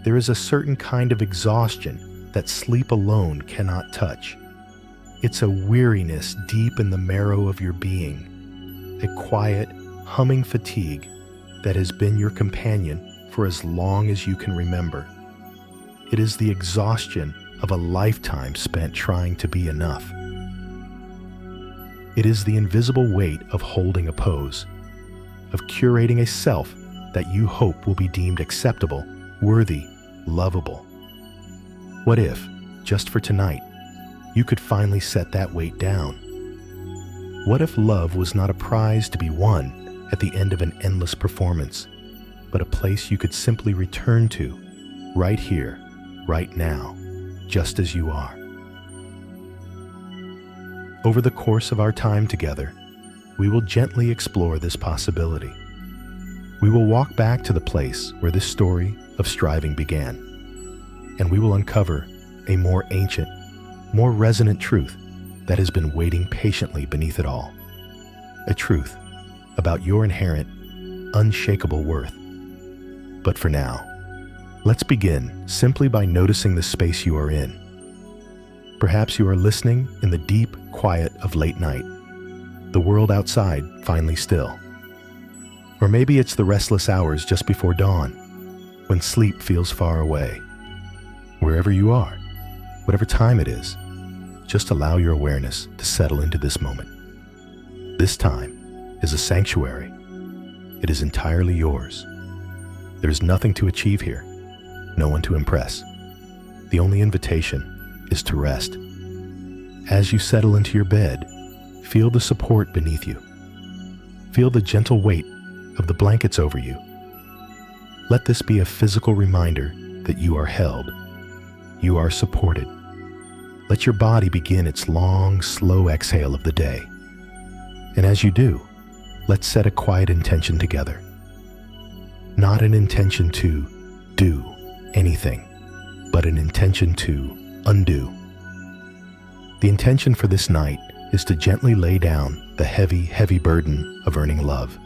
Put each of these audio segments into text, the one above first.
There is a certain kind of exhaustion that sleep alone cannot touch. It's a weariness deep in the marrow of your being, a quiet, humming fatigue that has been your companion for as long as you can remember. It is the exhaustion of a lifetime spent trying to be enough. It is the invisible weight of holding a pose, of curating a self that you hope will be deemed acceptable, worthy, lovable. What if, just for tonight, you could finally set that weight down? What if love was not a prize to be won at the end of an endless performance, but a place you could simply return to, right here, right now, just as you are? Over the course of our time together, we will gently explore this possibility. We will walk back to the place where this story of striving began, and we will uncover a more ancient, more resonant truth that has been waiting patiently beneath it all. A truth about your inherent, unshakable worth. But for now, let's begin simply by noticing the space you are in. Perhaps you are listening in the deep quiet of late night, the world outside finally still. Or maybe it's the restless hours just before dawn, when sleep feels far away. Wherever you are, whatever time it is, just allow your awareness to settle into this moment. This time is a sanctuary. It is entirely yours. There is nothing to achieve here, no one to impress. The only invitation is to rest. As you settle into your bed, feel the support beneath you. Feel the gentle weight of the blankets over you. Let this be a physical reminder that you are held. You are supported. Let your body begin its long, slow exhale of the day. And as you do, let's set a quiet intention together. Not an intention to do anything, but an intention to undo. The intention for this night is to gently lay down the heavy, heavy burden of earning love.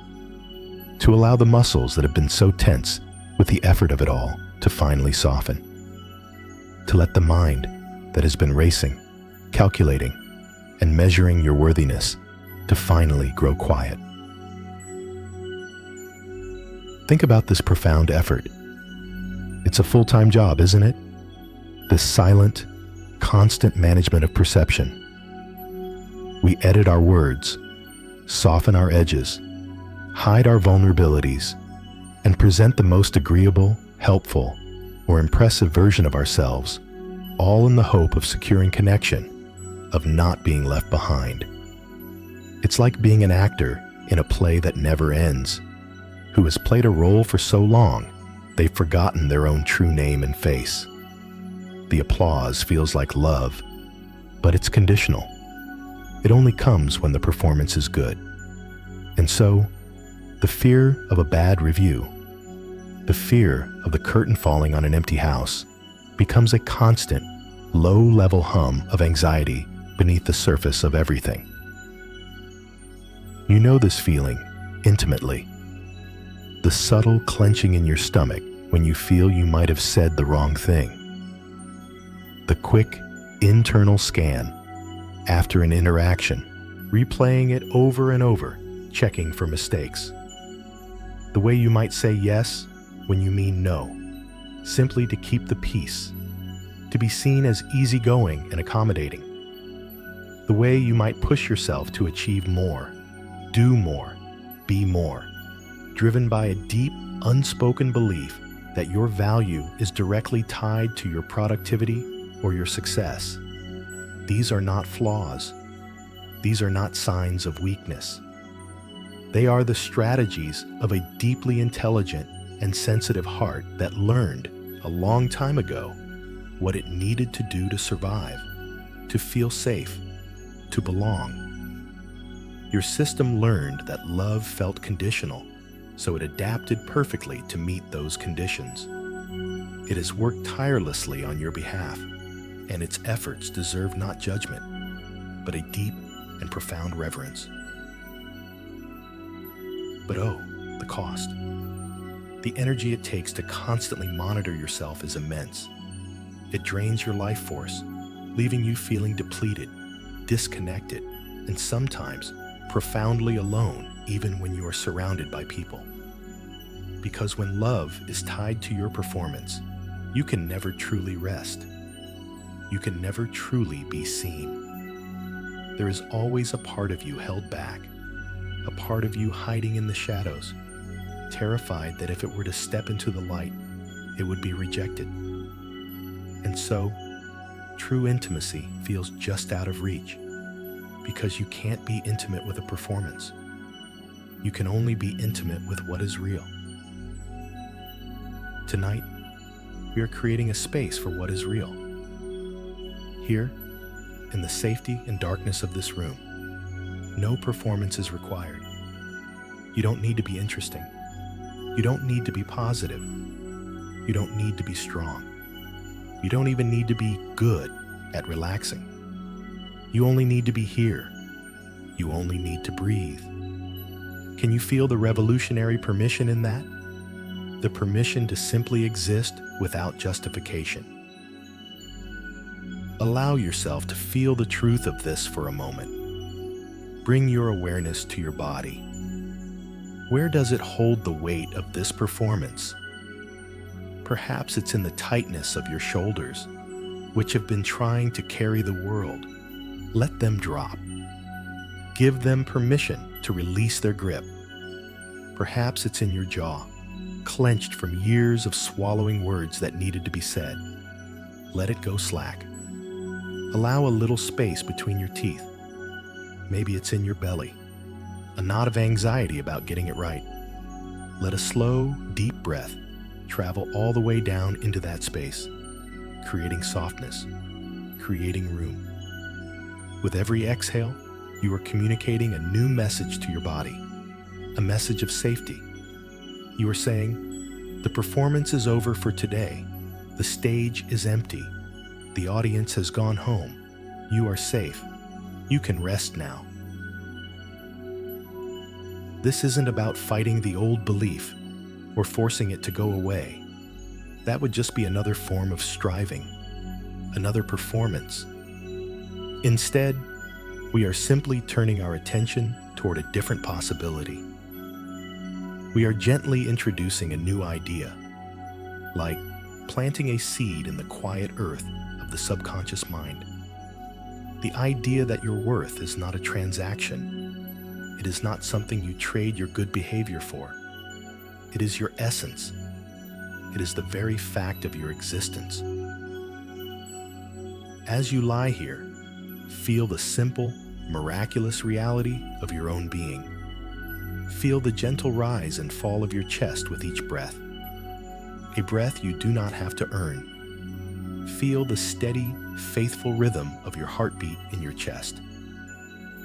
To allow the muscles that have been so tense with the effort of it all to finally soften. To let the mind that has been racing, calculating, and measuring your worthiness to finally grow quiet. Think about this profound effort. It's a full-time job, isn't it? This silent, constant management of perception. We edit our words, soften our edges, hide our vulnerabilities, and present the most agreeable, helpful, or impressive version of ourselves, all in the hope of securing connection, of not being left behind. It's like being an actor in a play that never ends, who has played a role for so long, they've forgotten their own true name and face. The applause feels like love, but it's conditional. It only comes when the performance is good. And so, the fear of a bad review, the fear of the curtain falling on an empty house, becomes a constant, low-level hum of anxiety beneath the surface of everything. You know this feeling intimately. The subtle clenching in your stomach when you feel you might have said the wrong thing. The quick, internal scan after an interaction, replaying it over and over, checking for mistakes. The way you might say yes when you mean no, simply to keep the peace, to be seen as easygoing and accommodating. The way you might push yourself to achieve more, do more, be more, driven by a deep, unspoken belief that your value is directly tied to your productivity or your success. These are not flaws. These are not signs of weakness. They are the strategies of a deeply intelligent and sensitive heart that learned a long time ago what it needed to do to survive, to feel safe, to belong. Your system learned that love felt conditional, so it adapted perfectly to meet those conditions. It has worked tirelessly on your behalf, and its efforts deserve not judgment, but a deep and profound reverence. But oh, the cost. The energy it takes to constantly monitor yourself is immense. It drains your life force, leaving you feeling depleted, disconnected, and sometimes profoundly alone even when you are surrounded by people. Because when love is tied to your performance, you can never truly rest. You can never truly be seen. There is always a part of you held back, a part of you hiding in the shadows, terrified that if it were to step into the light, it would be rejected. And so, true intimacy feels just out of reach, because you can't be intimate with a performance. You can only be intimate with what is real. Tonight, we are creating a space for what is real. Here, in the safety and darkness of this room, no performance is required. You don't need to be interesting. You don't need to be positive. You don't need to be strong. You don't even need to be good at relaxing. You only need to be here. You only need to breathe. Can you feel the revolutionary permission in that? The permission to simply exist without justification. Allow yourself to feel the truth of this for a moment. Bring your awareness to your body. Where does it hold the weight of this performance? Perhaps it's in the tightness of your shoulders, which have been trying to carry the world. Let them drop. Give them permission to release their grip. Perhaps it's in your jaw, clenched from years of swallowing words that needed to be said. Let it go slack. Allow a little space between your teeth. Maybe it's in your belly, a knot of anxiety about getting it right. Let a slow, deep breath travel all the way down into that space, creating softness, creating room. With every exhale, you are communicating a new message to your body, a message of safety. You are saying, the performance is over for today. The stage is empty. The audience has gone home. You are safe. You can rest now. This isn't about fighting the old belief or forcing it to go away. That would just be another form of striving, another performance. Instead, we are simply turning our attention toward a different possibility. We are gently introducing a new idea, like planting a seed in the quiet earth of the subconscious mind. The idea that your worth is not a transaction. It is not something you trade your good behavior for. It is your essence. It is the very fact of your existence. As you lie here, feel the simple, miraculous reality of your own being. Feel the gentle rise and fall of your chest with each breath. A breath you do not have to earn. Feel the steady, faithful rhythm of your heartbeat in your chest.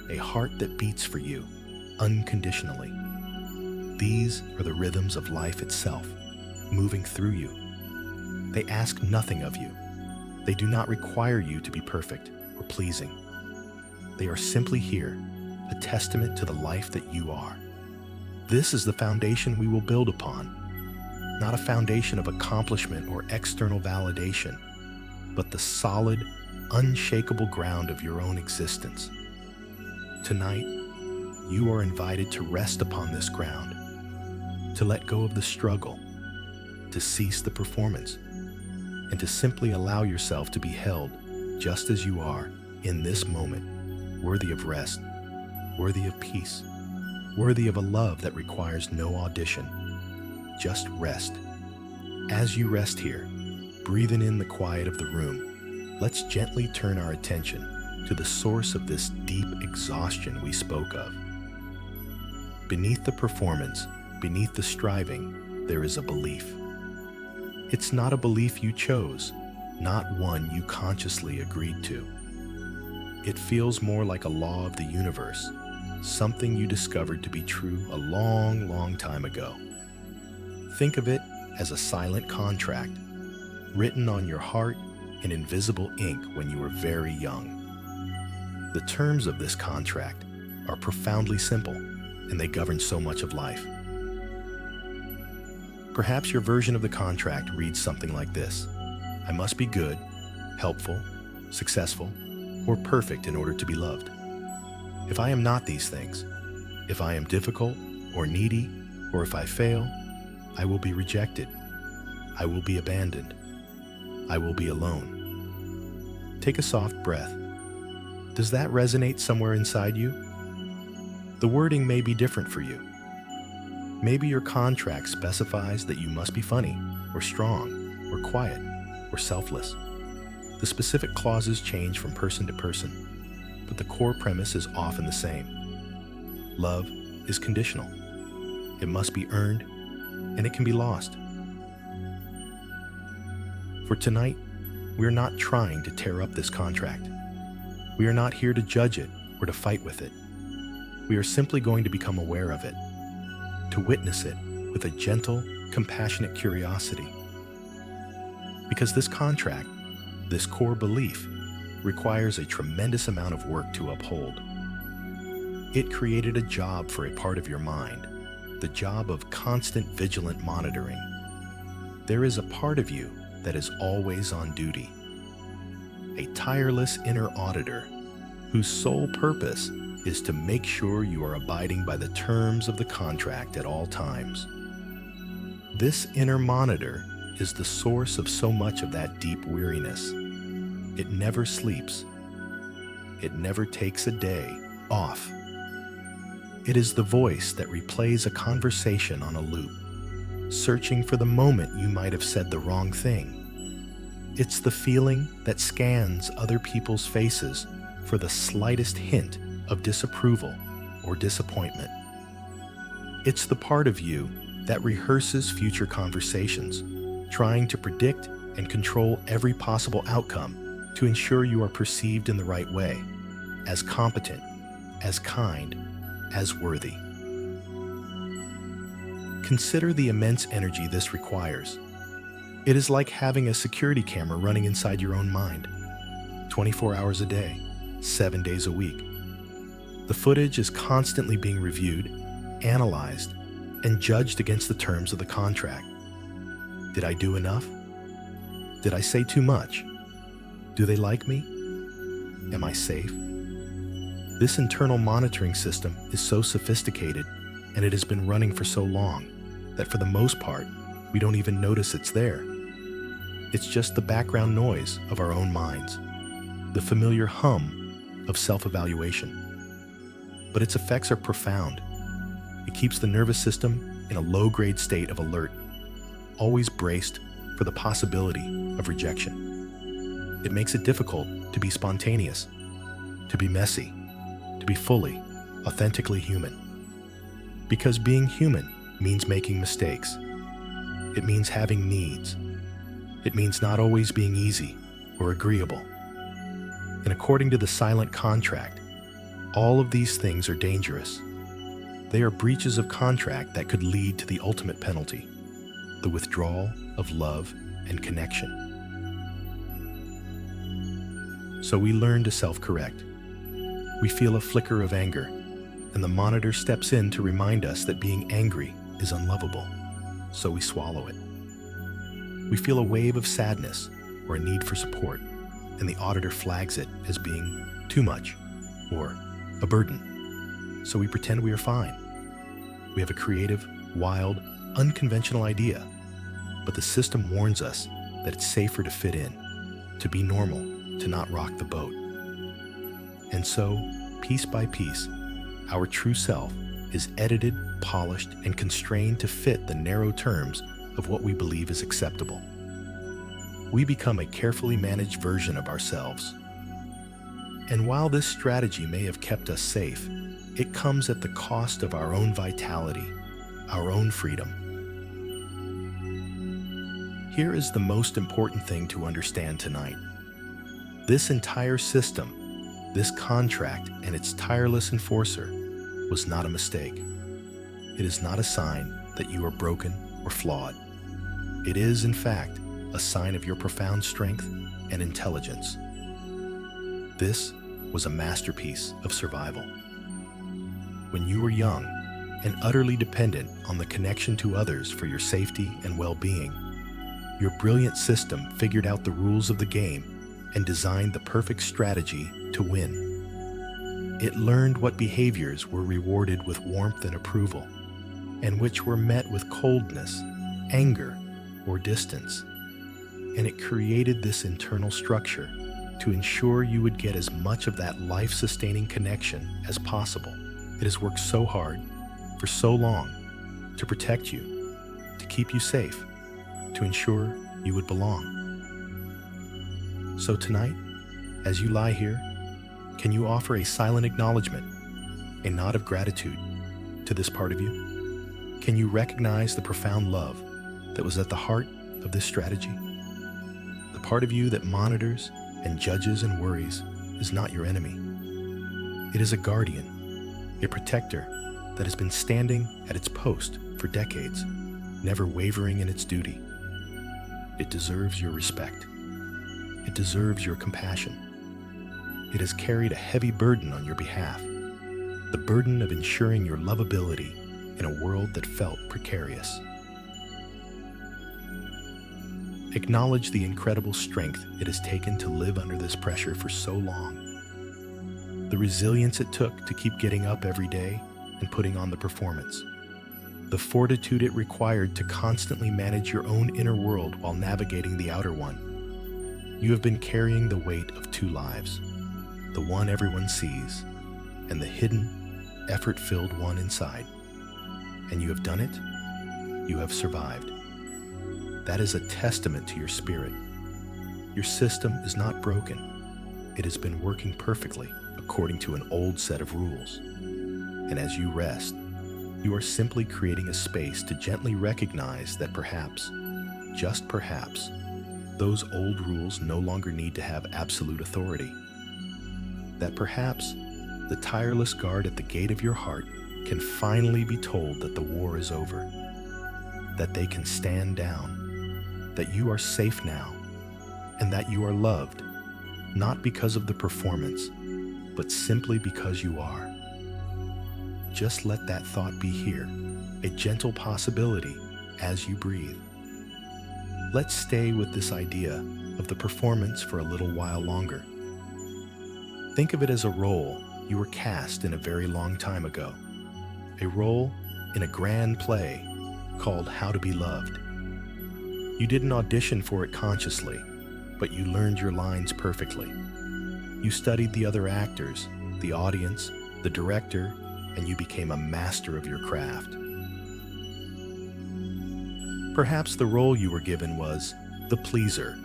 A heart that beats for you, unconditionally. These are the rhythms of life itself, moving through you. They ask nothing of you. They do not require you to be perfect or pleasing. They are simply here, a testament to the life that you are. This is the foundation we will build upon, not a foundation of accomplishment or external validation, but the solid, unshakable ground of your own existence. Tonight, you are invited to rest upon this ground, to let go of the struggle, to cease the performance, and to simply allow yourself to be held just as you are in this moment, worthy of rest, worthy of peace, worthy of a love that requires no audition. Just rest. As you rest here, breathing in the quiet of the room, let's gently turn our attention to the source of this deep exhaustion we spoke of. Beneath the performance, beneath the striving, there is a belief. It's not a belief you chose, not one you consciously agreed to. It feels more like a law of the universe, something you discovered to be true a long, long time ago. Think of it as a silent contract, written on your heart in invisible ink when you were very young. The terms of this contract are profoundly simple, and they govern so much of life. Perhaps your version of the contract reads something like this: I must be good, helpful, successful, or perfect in order to be loved. If I am not these things, if I am difficult or needy, or if I fail, I will be rejected. I will be abandoned. I will be alone. Take a soft breath. Does that resonate somewhere inside you? The wording may be different for you. Maybe your contract specifies that you must be funny, or strong, or quiet, or selfless. The specific clauses change from person to person, but the core premise is often the same. Love is conditional. It must be earned, and it can be lost. For tonight, we are not trying to tear up this contract. We are not here to judge it or to fight with it. We are simply going to become aware of it, to witness it with a gentle, compassionate curiosity. Because this contract, this core belief, requires a tremendous amount of work to uphold. It created a job for a part of your mind, the job of constant vigilant monitoring. There is a part of you that is always on duty, a tireless inner auditor whose sole purpose is to make sure you are abiding by the terms of the contract at all times. This inner monitor is the source of so much of that deep weariness. It never sleeps. It never takes a day off. It is the voice that replays a conversation on a loop, searching for the moment you might have said the wrong thing. It's the feeling that scans other people's faces for the slightest hint of disapproval or disappointment. It's the part of you that rehearses future conversations, trying to predict and control every possible outcome to ensure you are perceived in the right way, as competent, as kind, as worthy. Consider the immense energy this requires. It is like having a security camera running inside your own mind, 24 hours a day, 7 days a week. The footage is constantly being reviewed, analyzed, and judged against the terms of the contract. Did I do enough? Did I say too much? Do they like me? Am I safe? This internal monitoring system is so sophisticated, and it has been running for so long that for the most part, we don't even notice it's there. It's just the background noise of our own minds, the familiar hum of self-evaluation. But its effects are profound. It keeps the nervous system in a low-grade state of alert, always braced for the possibility of rejection. It makes it difficult to be spontaneous, to be messy, to be fully, authentically human. Because being human means making mistakes. It means having needs. It means not always being easy or agreeable. And according to the silent contract, all of these things are dangerous. They are breaches of contract that could lead to the ultimate penalty, the withdrawal of love and connection. So we learn to self-correct. We feel a flicker of anger, and the monitor steps in to remind us that being angry is unlovable, so we swallow it. We feel a wave of sadness or a need for support, and the auditor flags it as being too much or a burden, so we pretend we are fine. We have a creative, wild, unconventional idea, but the system warns us that it's safer to fit in, to be normal, to not rock the boat. And so, piece by piece, our true self is edited, polished, and constrained to fit the narrow terms of what we believe is acceptable. We become a carefully managed version of ourselves. And while this strategy may have kept us safe, it comes at the cost of our own vitality, our own freedom. Here is the most important thing to understand tonight. This entire system, this contract and its tireless enforcer, was not a mistake. It is not a sign that you are broken or flawed. It is, in fact, a sign of your profound strength and intelligence. This was a masterpiece of survival. When you were young and utterly dependent on the connection to others for your safety and well-being. Your brilliant system figured out the rules of the game and designed the perfect strategy to win. It learned what behaviors were rewarded with warmth and approval, and which were met with coldness, anger, or distance. And it created this internal structure to ensure you would get as much of that life-sustaining connection as possible. It has worked so hard, for so long, to protect you, to keep you safe, to ensure you would belong. So tonight, as you lie here, can you offer a silent acknowledgement, a nod of gratitude to this part of you? Can you recognize the profound love that was at the heart of this strategy? The part of you that monitors and judges and worries is not your enemy. It is a guardian, a protector that has been standing at its post for decades, never wavering in its duty. It deserves your respect. It deserves your compassion. It has carried a heavy burden on your behalf, the burden of ensuring your lovability in a world that felt precarious. Acknowledge the incredible strength it has taken to live under this pressure for so long. The resilience it took to keep getting up every day and putting on the performance. The fortitude it required to constantly manage your own inner world while navigating the outer one. You have been carrying the weight of two lives, the one everyone sees, and the hidden, effort-filled one inside. And you have done it. You have survived. That is a testament to your spirit. Your system is not broken. It has been working perfectly according to an old set of rules. And as you rest, you are simply creating a space to gently recognize that perhaps, just perhaps, those old rules no longer need to have absolute authority. That perhaps the tireless guard at the gate of your heart can finally be told that the war is over, that they can stand down, that you are safe now, and that you are loved, not because of the performance, but simply because you are. Just let that thought be here, a gentle possibility as you breathe. Let's stay with this idea of the performance for a little while longer. Think of it as a role you were cast in a very long time ago, a role in a grand play called How to Be Loved. You didn't audition for it consciously, but you learned your lines perfectly. You studied the other actors, the audience, the director, and you became a master of your craft. Perhaps the role you were given was the pleaser.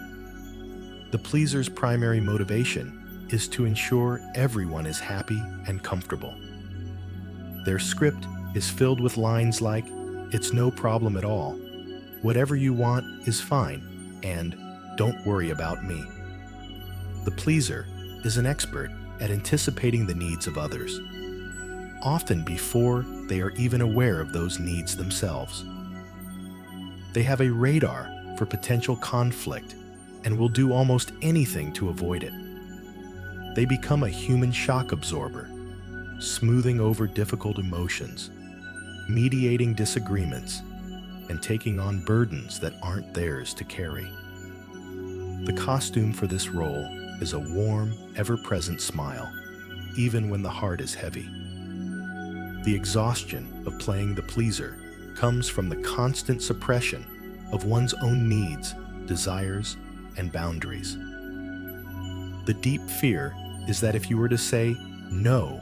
The pleaser's primary motivation is to ensure everyone is happy and comfortable. Their script is filled with lines like, "It's no problem at all," "Whatever you want is fine," and "Don't worry about me." The pleaser is an expert at anticipating the needs of others, often before they are even aware of those needs themselves. They have a radar for potential conflict and will do almost anything to avoid it. They become a human shock absorber, smoothing over difficult emotions, mediating disagreements, and taking on burdens that aren't theirs to carry. The costume for this role is a warm, ever-present smile, even when the heart is heavy. The exhaustion of playing the pleaser comes from the constant suppression of one's own needs, desires, and boundaries. The deep fear is that if you were to say no,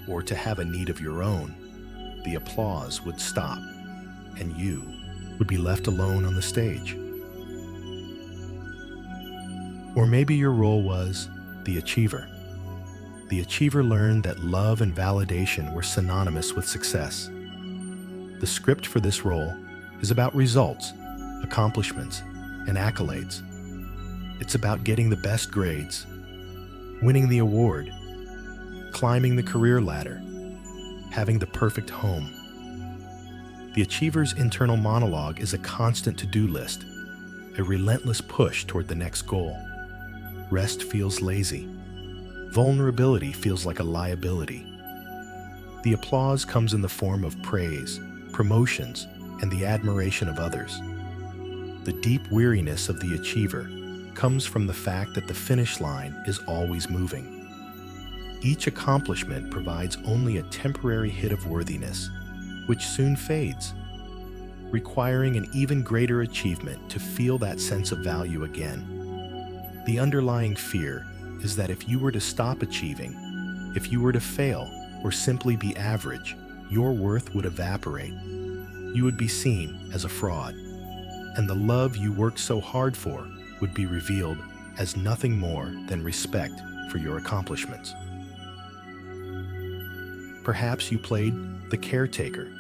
or to have a need of your own, the applause would stop, and you would be left alone on the stage. Or maybe your role was the achiever. The achiever learned that love and validation were synonymous with success. The script for this role is about results, accomplishments, and accolades. It's about getting the best grades, winning the award, climbing the career ladder, having the perfect home. The achiever's internal monologue is a constant to-do list, a relentless push toward the next goal. Rest feels lazy. Vulnerability feels like a liability. The applause comes in the form of praise, promotions, and the admiration of others. The deep weariness of the achiever comes from the fact that the finish line is always moving. Each accomplishment provides only a temporary hit of worthiness, which soon fades, requiring an even greater achievement to feel that sense of value again. The underlying fear is that if you were to stop achieving, if you were to fail or simply be average, your worth would evaporate. You would be seen as a fraud, and the love you worked so hard for would be revealed as nothing more than respect for your accomplishments. Perhaps you played the caretaker.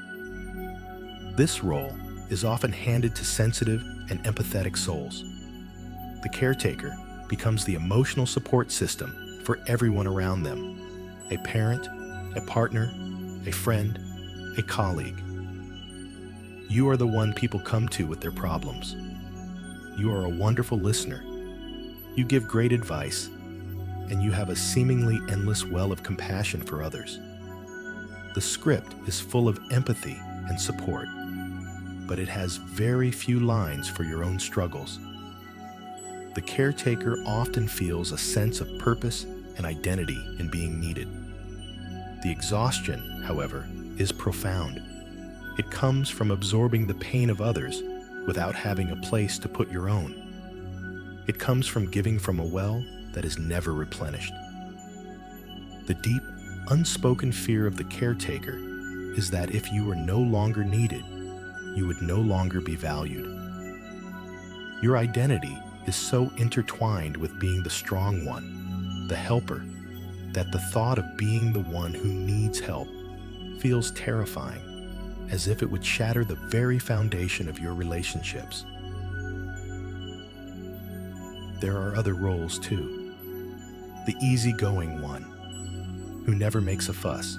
This role is often handed to sensitive and empathetic souls. The caretaker becomes the emotional support system for everyone around them: a parent, a partner, a friend, a colleague. You are the one people come to with their problems. You are a wonderful listener. You give great advice, and you have a seemingly endless well of compassion for others. The script is full of empathy and support, but it has very few lines for your own struggles. The caretaker often feels a sense of purpose and identity in being needed. The exhaustion, however, is profound. It comes from absorbing the pain of others without having a place to put your own. It comes from giving from a well that is never replenished. The deep, unspoken fear of the caretaker is that if you were no longer needed, you would no longer be valued. Your identity is so intertwined with being the strong one, the helper, that the thought of being the one who needs help feels terrifying, as if it would shatter the very foundation of your relationships. There are other roles too. The easygoing one, who never makes a fuss,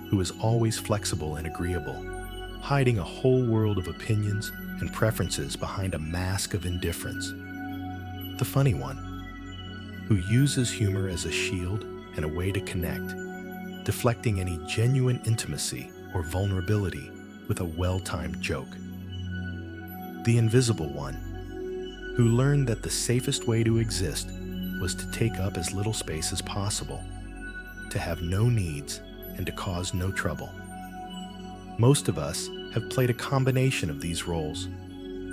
who is always flexible and agreeable, hiding a whole world of opinions and preferences behind a mask of indifference. The funny one, who uses humor as a shield and a way to connect, deflecting any genuine intimacy or vulnerability with a well-timed joke. The invisible one, who learned that the safest way to exist was to take up as little space as possible, to have no needs, and to cause no trouble. Most of us have played a combination of these roles,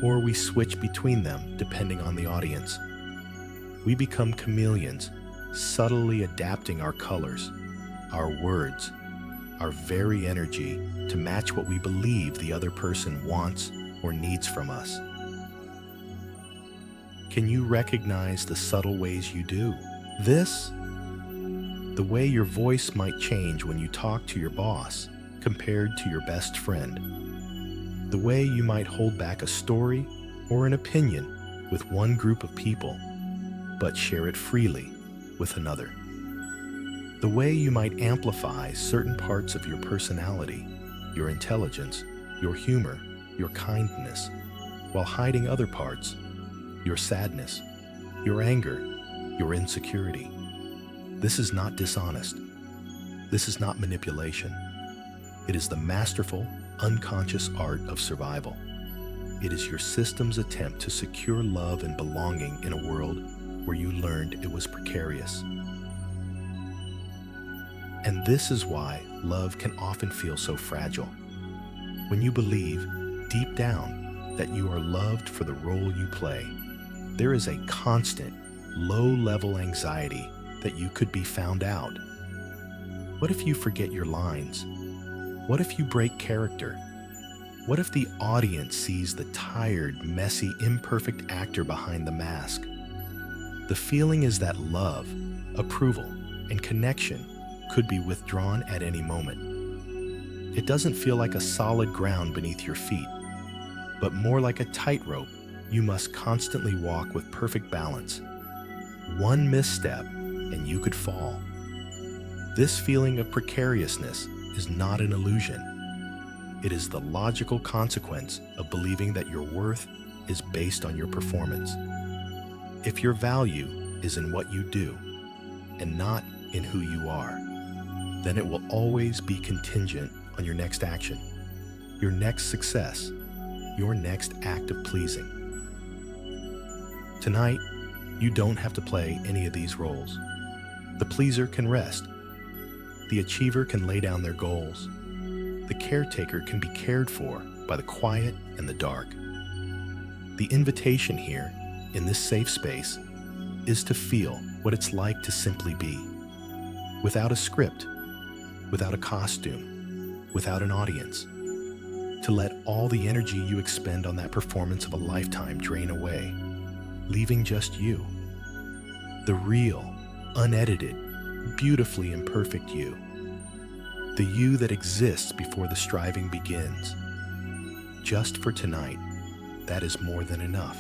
or we switch between them depending on the audience. We become chameleons, subtly adapting our colors, our words, our very energy to match what we believe the other person wants or needs from us. Can you recognize the subtle ways you do this? The way your voice might change when you talk to your boss compared to your best friend. The way you might hold back a story or an opinion with one group of people, but share it freely with another. The way you might amplify certain parts of your personality, your intelligence, your humor, your kindness, while hiding other parts, your sadness, your anger, your insecurity. This is not dishonest. This is not manipulation. It is the masterful, unconscious art of survival. It is your system's attempt to secure love and belonging in a world where you learned it was precarious. And this is why love can often feel so fragile. When you believe, deep down, that you are loved for the role you play, there is a constant, low-level anxiety that you could be found out. What if you forget your lines? What if you break character? What if the audience sees the tired, messy, imperfect actor behind the mask? The feeling is that love, approval, and connection could be withdrawn at any moment. It doesn't feel like a solid ground beneath your feet, but more like a tightrope you must constantly walk with perfect balance. One misstep and you could fall. This feeling of precariousness is not an illusion. It is the logical consequence of believing that your worth is based on your performance. If your value is in what you do and not in who you are, then it will always be contingent on your next action, your next success, your next act of pleasing. Tonight, you don't have to play any of these roles. The pleaser can rest. The achiever can lay down their goals. The caretaker can be cared for by the quiet and the dark. The invitation here, in this safe space, is to feel what it's like to simply be. Without a script, without a costume, without an audience. To let all the energy you expend on that performance of a lifetime drain away, leaving just you. The real, unedited, beautifully imperfect you. The you that exists before the striving begins. Just for tonight, that is more than enough.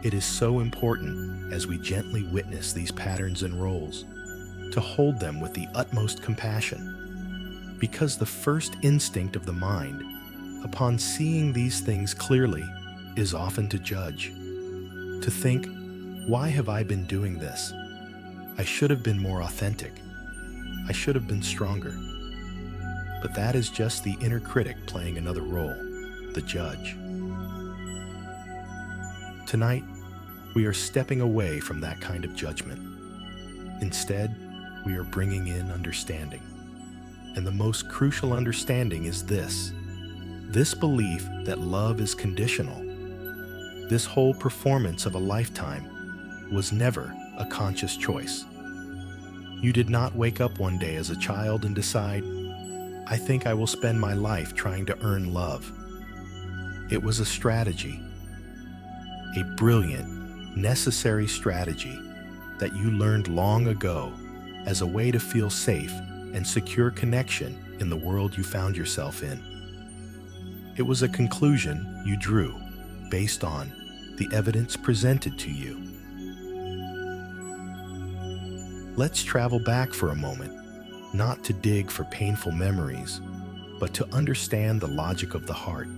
It is so important, as we gently witness these patterns and roles, to hold them with the utmost compassion, because the first instinct of the mind, upon seeing these things clearly, is often to judge, to think, why have I been doing this? I should have been more authentic. I should have been stronger. But that is just the inner critic playing another role, the judge. Tonight, we are stepping away from that kind of judgment. Instead, we are bringing in understanding. And the most crucial understanding is this belief that love is conditional. This whole performance of a lifetime was never a conscious choice. You did not wake up one day as a child and decide, I think I will spend my life trying to earn love. It was a strategy, a brilliant, necessary strategy that you learned long ago as a way to feel safe and secure connection in the world you found yourself in. It was a conclusion you drew based on the evidence presented to you. Let's travel back for a moment, not to dig for painful memories, but to understand the logic of the heart.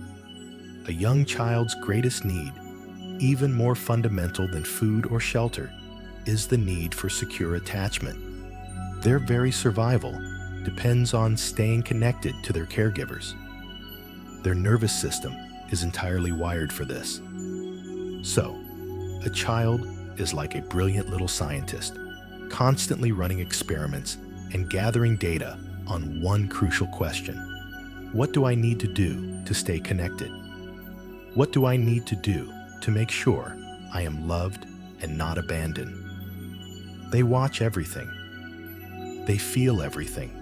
A young child's greatest need, even more fundamental than food or shelter, is the need for secure attachment. Their very survival depends on staying connected to their caregivers. Their nervous system is entirely wired for this. So, a child is like a brilliant little scientist, constantly running experiments and gathering data on one crucial question. What do I need to do to stay connected? What do I need to do to make sure I am loved and not abandoned? They watch everything. They feel everything.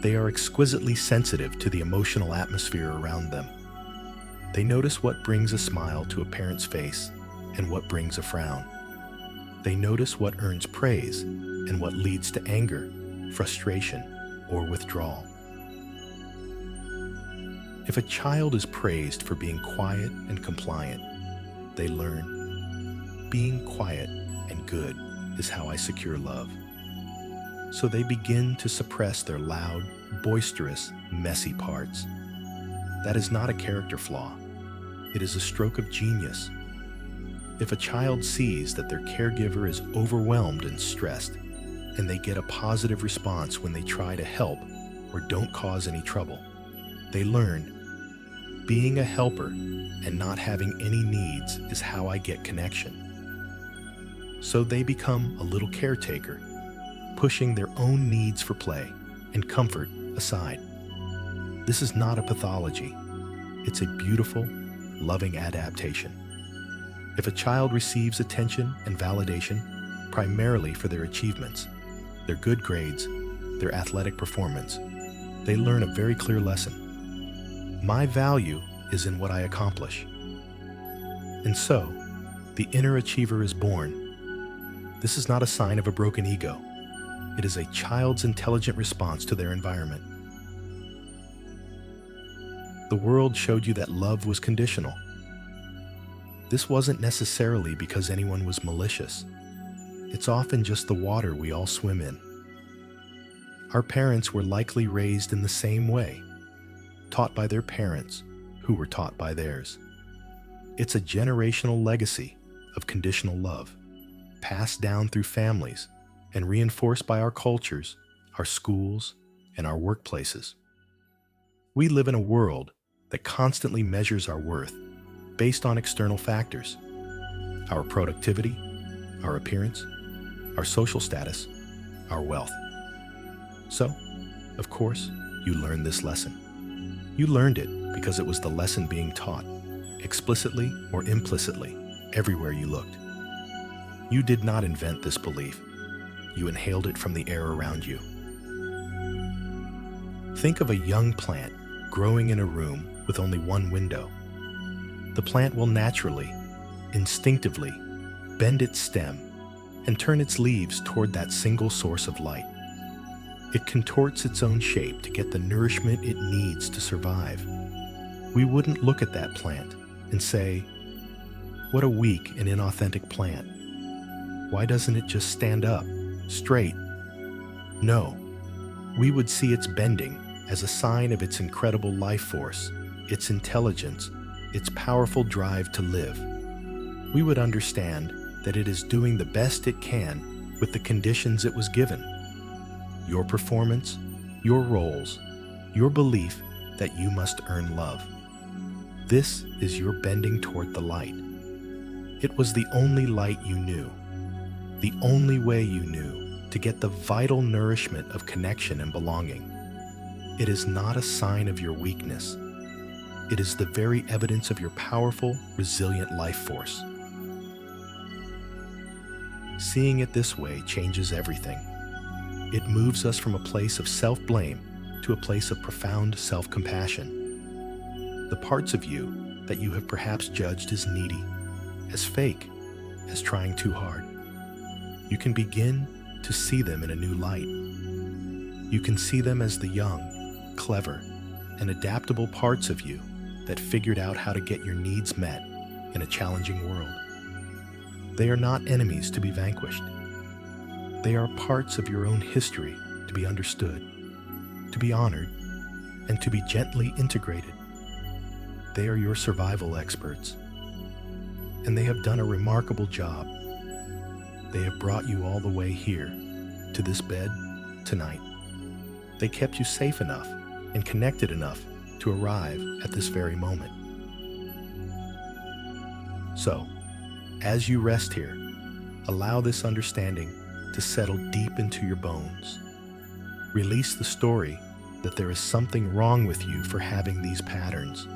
They are exquisitely sensitive to the emotional atmosphere around them. They notice what brings a smile to a parent's face and what brings a frown. They notice what earns praise and what leads to anger, frustration, or withdrawal. If a child is praised for being quiet and compliant, they learn, being quiet and good is how I secure love. So they begin to suppress their loud, boisterous, messy parts. That is not a character flaw. It is a stroke of genius. If a child sees that their caregiver is overwhelmed and stressed, and they get a positive response when they try to help or don't cause any trouble, they learn, being a helper and not having any needs is how I get connection. So they become a little caretaker, pushing their own needs for play and comfort aside. This is not a pathology. It's a beautiful, loving adaptation. If a child receives attention and validation primarily for their achievements, their good grades, their athletic performance, they learn a very clear lesson. My value is in what I accomplish. And so, the inner achiever is born. This is not a sign of a broken ego. It is a child's intelligent response to their environment. The world showed you that love was conditional. This wasn't necessarily because anyone was malicious. It's often just the water we all swim in. Our parents were likely raised in the same way, taught by their parents, who were taught by theirs. It's a generational legacy of conditional love, passed down through families and reinforced by our cultures our schools, and our workplaces. We live in a world that constantly measures our worth based on external factors: our productivity, our appearance, our social status, our wealth. So, of course, you learned this lesson. You learned it because it was the lesson being taught, explicitly or implicitly, everywhere you looked. You did not invent this belief. You inhaled it from the air around you. Think of a young plant growing in a room with only one window. The plant will naturally, instinctively, bend its stem and turn its leaves toward that single source of light. It contorts its own shape to get the nourishment it needs to survive. We wouldn't look at that plant and say, "What a weak and inauthentic plant. Why doesn't it just stand up, straight?" No, we would see its bending as a sign of its incredible life force, its intelligence, its powerful drive to live. We would understand that it is doing the best it can with the conditions it was given. Your performance, your roles, your belief that you must earn love. This is your bending toward the light. It was the only light you knew, the only way you knew to get the vital nourishment of connection and belonging. It is not a sign of your weakness. It is the very evidence of your powerful, resilient life force. Seeing it this way changes everything. It moves us from a place of self-blame to a place of profound self-compassion. The parts of you that you have perhaps judged as needy, as fake, as trying too hard, you can begin to see them in a new light. You can see them as the young, clever, and adaptable parts of you that figured out how to get your needs met in a challenging world. They are not enemies to be vanquished. They are parts of your own history to be understood, to be honored, and to be gently integrated. They are your survival experts, and they have done a remarkable job. They have brought you all the way here, to this bed, tonight. They kept you safe enough and connected enough to arrive at this very moment. So, as you rest here, allow this understanding to settle deep into your bones. Release the story that there is something wrong with you for having these patterns.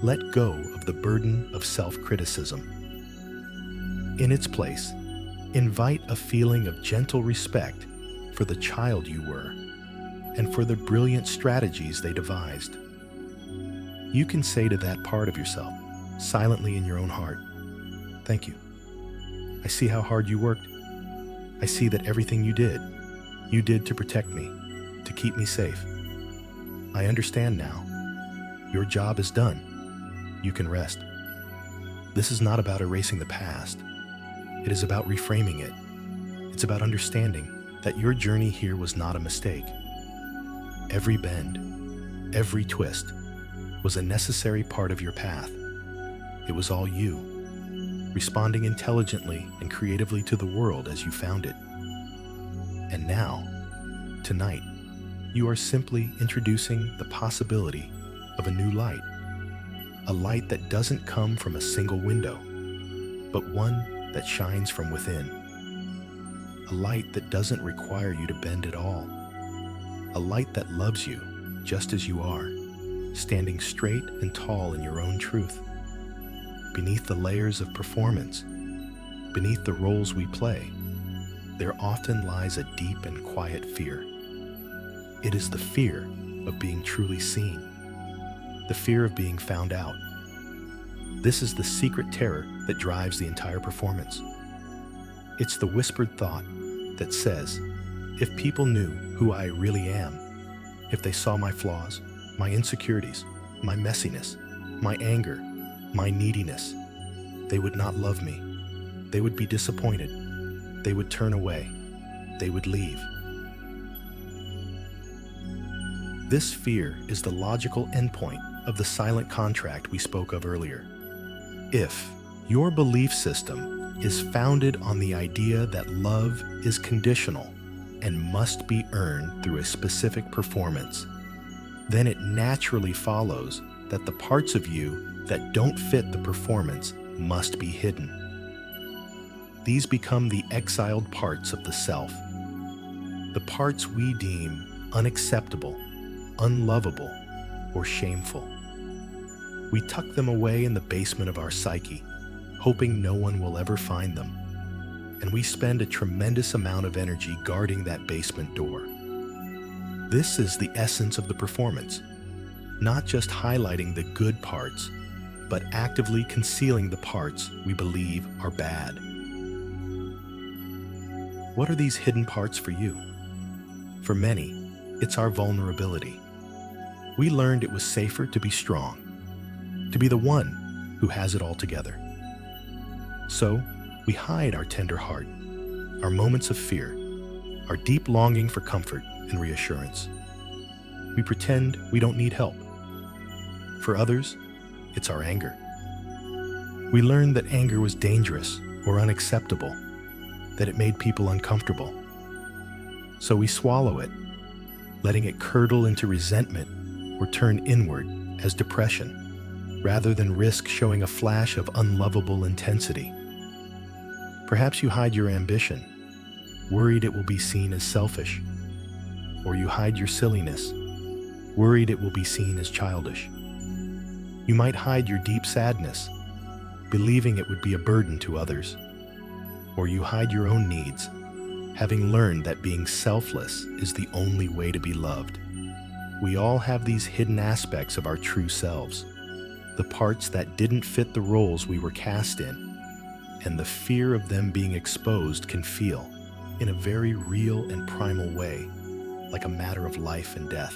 Let go of the burden of self-criticism. In its place, invite a feeling of gentle respect for the child you were and for the brilliant strategies they devised. You can say to that part of yourself, silently in your own heart, "Thank you. I see how hard you worked. I see that everything you did to protect me, to keep me safe. I understand now. Your job is done. You can rest." This is not about erasing the past. It is about reframing it. It's about understanding that your journey here was not a mistake. Every bend, every twist, was a necessary part of your path. It was all you, responding intelligently and creatively to the world as you found it. And now, tonight, you are simply introducing the possibility of a new light. A light that doesn't come from a single window, but one that shines from within. A light that doesn't require you to bend at all. A light that loves you just as you are, standing straight and tall in your own truth. Beneath the layers of performance, beneath the roles we play, there often lies a deep and quiet fear. It is the fear of being truly seen, the fear of being found out. This is the secret terror that drives the entire performance. It's the whispered thought that says, if people knew who I really am, if they saw my flaws, my insecurities, my messiness, my anger, my neediness, they would not love me. They would be disappointed. They would turn away. They would leave. This fear is the logical endpoint of the silent contract we spoke of earlier. If your belief system is founded on the idea that love is conditional, and must be earned through a specific performance, then it naturally follows that the parts of you that don't fit the performance must be hidden. These become the exiled parts of the self, the parts we deem unacceptable, unlovable, or shameful. We tuck them away in the basement of our psyche, hoping no one will ever find them, and we spend a tremendous amount of energy guarding that basement door. This is the essence of the performance, not just highlighting the good parts, but actively concealing the parts we believe are bad. What are these hidden parts for you? For many, it's our vulnerability. We learned it was safer to be strong, to be the one who has it all together. So, we hide our tender heart, our moments of fear, our deep longing for comfort and reassurance. We pretend we don't need help. For others, it's our anger. We learned that anger was dangerous or unacceptable, that it made people uncomfortable. So we swallow it, letting it curdle into resentment or turn inward as depression, rather than risk showing a flash of unlovable intensity. Perhaps you hide your ambition, worried it will be seen as selfish, or you hide your silliness, worried it will be seen as childish. You might hide your deep sadness, believing it would be a burden to others, or you hide your own needs, having learned that being selfless is the only way to be loved. We all have these hidden aspects of our true selves, the parts that didn't fit the roles we were cast in, and the fear of them being exposed can feel, in a very real and primal way, like a matter of life and death.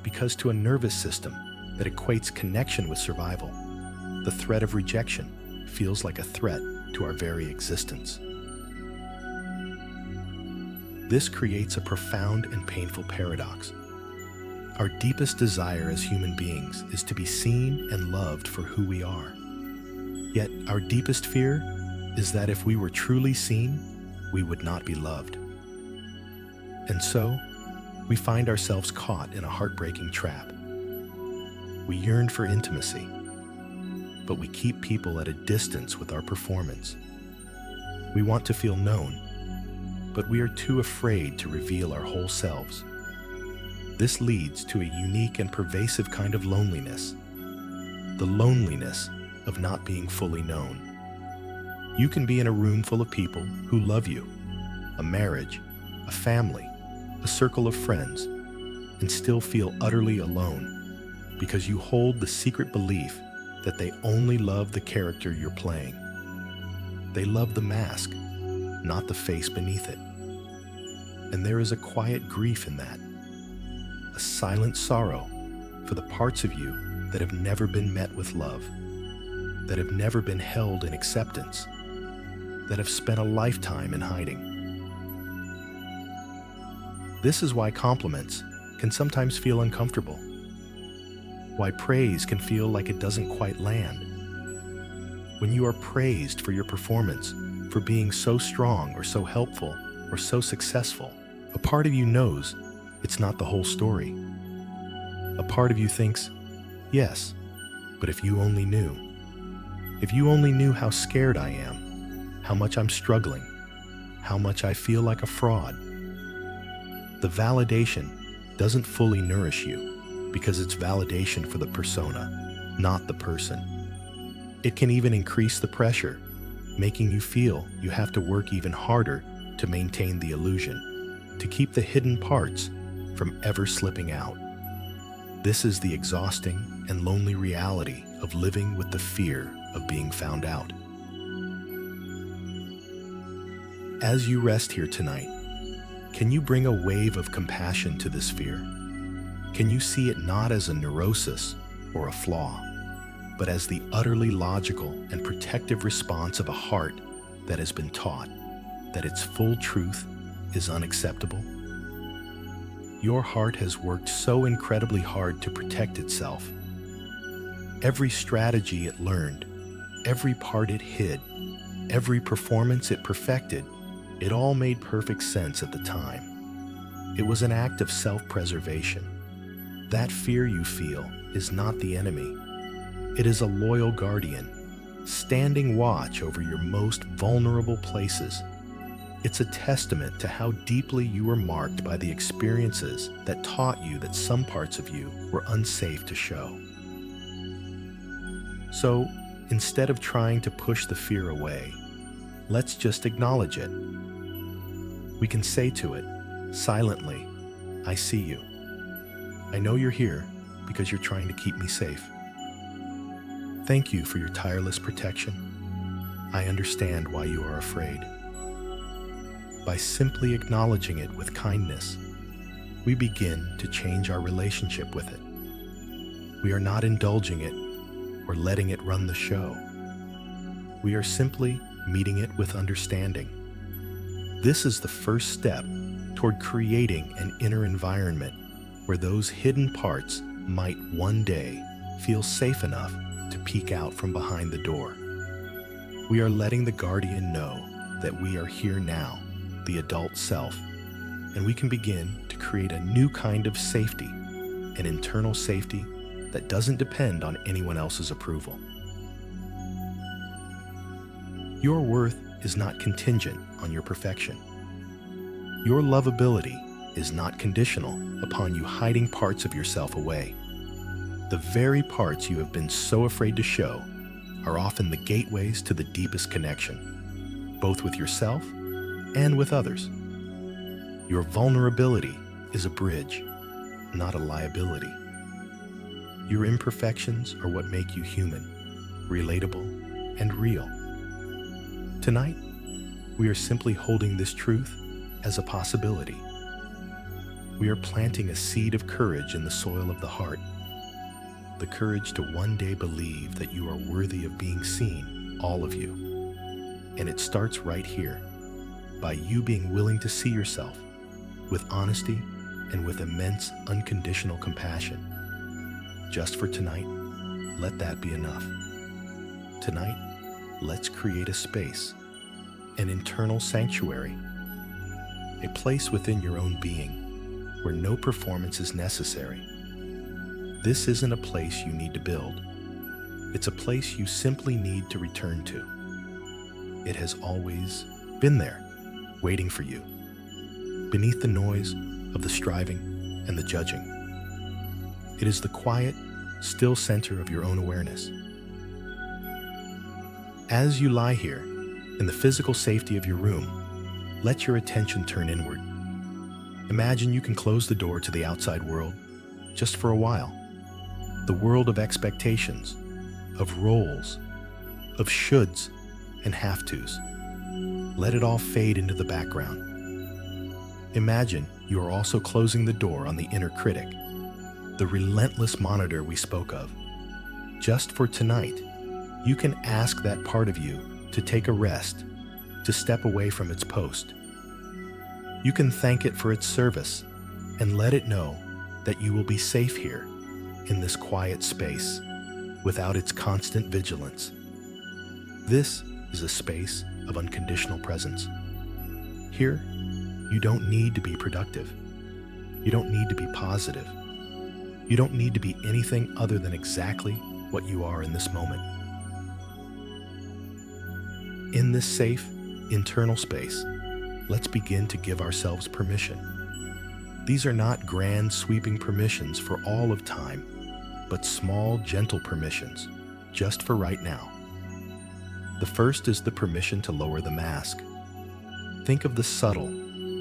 Because to a nervous system that equates connection with survival, the threat of rejection feels like a threat to our very existence. This creates a profound and painful paradox. Our deepest desire as human beings is to be seen and loved for who we are. Yet our deepest fear is that if we were truly seen, we would not be loved. And so, we find ourselves caught in a heartbreaking trap. We yearn for intimacy, but we keep people at a distance with our performance. We want to feel known, but we are too afraid to reveal our whole selves. This leads to a unique and pervasive kind of loneliness, the loneliness of not being fully known. You can be in a room full of people who love you, a marriage, a family, a circle of friends, and still feel utterly alone because you hold the secret belief that they only love the character you're playing. They love the mask, not the face beneath it. And there is a quiet grief in that, a silent sorrow for the parts of you that have never been met with love, that have never been held in acceptance, that have spent a lifetime in hiding. This is why compliments can sometimes feel uncomfortable, why praise can feel like it doesn't quite land. When you are praised for your performance, for being so strong or so helpful or so successful, a part of you knows it's not the whole story. A part of you thinks, yes, but if you only knew. If you only knew how scared I am, how much I'm struggling, how much I feel like a fraud. The validation doesn't fully nourish you because it's validation for the persona, not the person. It can even increase the pressure, making you feel you have to work even harder to maintain the illusion, to keep the hidden parts from ever slipping out. This is the exhausting and lonely reality of living with the fear of being found out. As you rest here tonight, can you bring a wave of compassion to this fear? Can you see it not as a neurosis or a flaw, but as the utterly logical and protective response of a heart that has been taught that its full truth is unacceptable? Your heart has worked so incredibly hard to protect itself. Every strategy it learned, every part it hid, every performance it perfected It all made perfect sense at the time. It was an act of self-preservation. That fear you feel is not the enemy. It is a loyal guardian, standing watch over your most vulnerable places. It's a testament to how deeply you were marked by the experiences that taught you that some parts of you were unsafe to show. So, instead of trying to push the fear away, let's just acknowledge it. We can say to it, silently, I see you. I know you're here because you're trying to keep me safe. Thank you for your tireless protection. I understand why you are afraid. By simply acknowledging it with kindness, we begin to change our relationship with it. We are not indulging it or letting it run the show. We are simply meeting it with understanding. This is the first step toward creating an inner environment where those hidden parts might one day feel safe enough to peek out from behind the door. We are letting the guardian know that we are here now, the adult self, and we can begin to create a new kind of safety, an internal safety that doesn't depend on anyone else's approval. Your worth is not contingent on your perfection. Your lovability is not conditional upon you hiding parts of yourself away. The very parts you have been so afraid to show are often the gateways to the deepest connection, both with yourself and with others. Your vulnerability is a bridge, not a liability. Your imperfections are what make you human, relatable, and real. Tonight, we are simply holding this truth as a possibility. We are planting a seed of courage in the soil of the heart, the courage to one day believe that you are worthy of being seen, all of you. And it starts right here, by you being willing to see yourself with honesty and with immense unconditional compassion. Just for tonight, let that be enough. Tonight, let's create a space, an internal sanctuary, a place within your own being where no performance is necessary. This isn't a place you need to build. It's a place you simply need to return to. It has always been there, waiting for you, beneath the noise of the striving and the judging. It is the quiet, still center of your own awareness. As you lie here, in the physical safety of your room, let your attention turn inward. Imagine you can close the door to the outside world, just for a while. The world of expectations, of roles, of shoulds and have-tos. Let it all fade into the background. Imagine you are also closing the door on the inner critic, the relentless monitor we spoke of. Just for tonight, you can ask that part of you to take a rest, to step away from its post. You can thank it for its service and let it know that you will be safe here in this quiet space without its constant vigilance. This is a space of unconditional presence. Here, you don't need to be productive. You don't need to be positive. You don't need to be anything other than exactly what you are in this moment. In this safe, internal space, let's begin to give ourselves permission. These are not grand, sweeping permissions for all of time, but small, gentle permissions, just for right now. The first is the permission to lower the mask. Think of the subtle,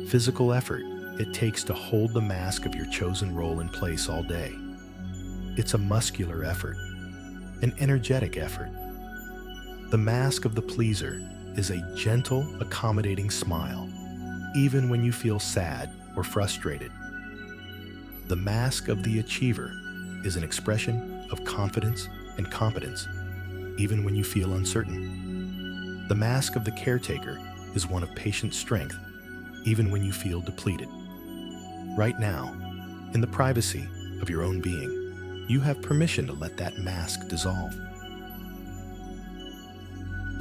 physical effort it takes to hold the mask of your chosen role in place all day. It's a muscular effort, an energetic effort. The mask of the pleaser is a gentle, accommodating smile, even when you feel sad or frustrated. The mask of the achiever is an expression of confidence and competence, even when you feel uncertain. The mask of the caretaker is one of patient strength, even when you feel depleted. Right now, in the privacy of your own being, you have permission to let that mask dissolve.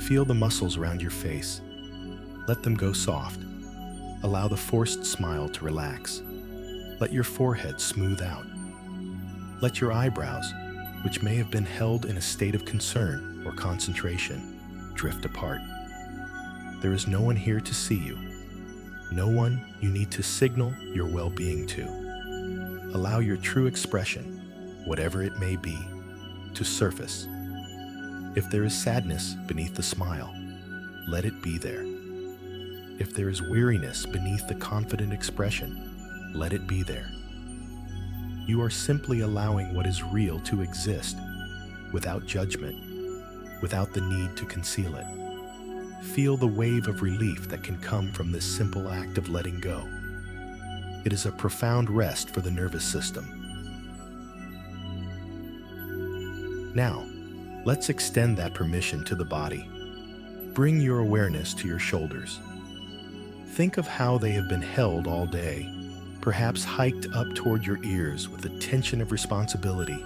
Feel the muscles around your face. Let them go soft. Allow the forced smile to relax. Let your forehead smooth out. Let your eyebrows, which may have been held in a state of concern or concentration, drift apart. There is no one here to see you. No one you need to signal your well-being to. Allow your true expression, whatever it may be, to surface. If there is sadness beneath the smile, let it be there. If there is weariness beneath the confident expression, let it be there. You are simply allowing what is real to exist, without judgment, without the need to conceal it. Feel the wave of relief that can come from this simple act of letting go. It is a profound rest for the nervous system. Now, let's extend that permission to the body. Bring your awareness to your shoulders. Think of how they have been held all day, perhaps hiked up toward your ears with the tension of responsibility,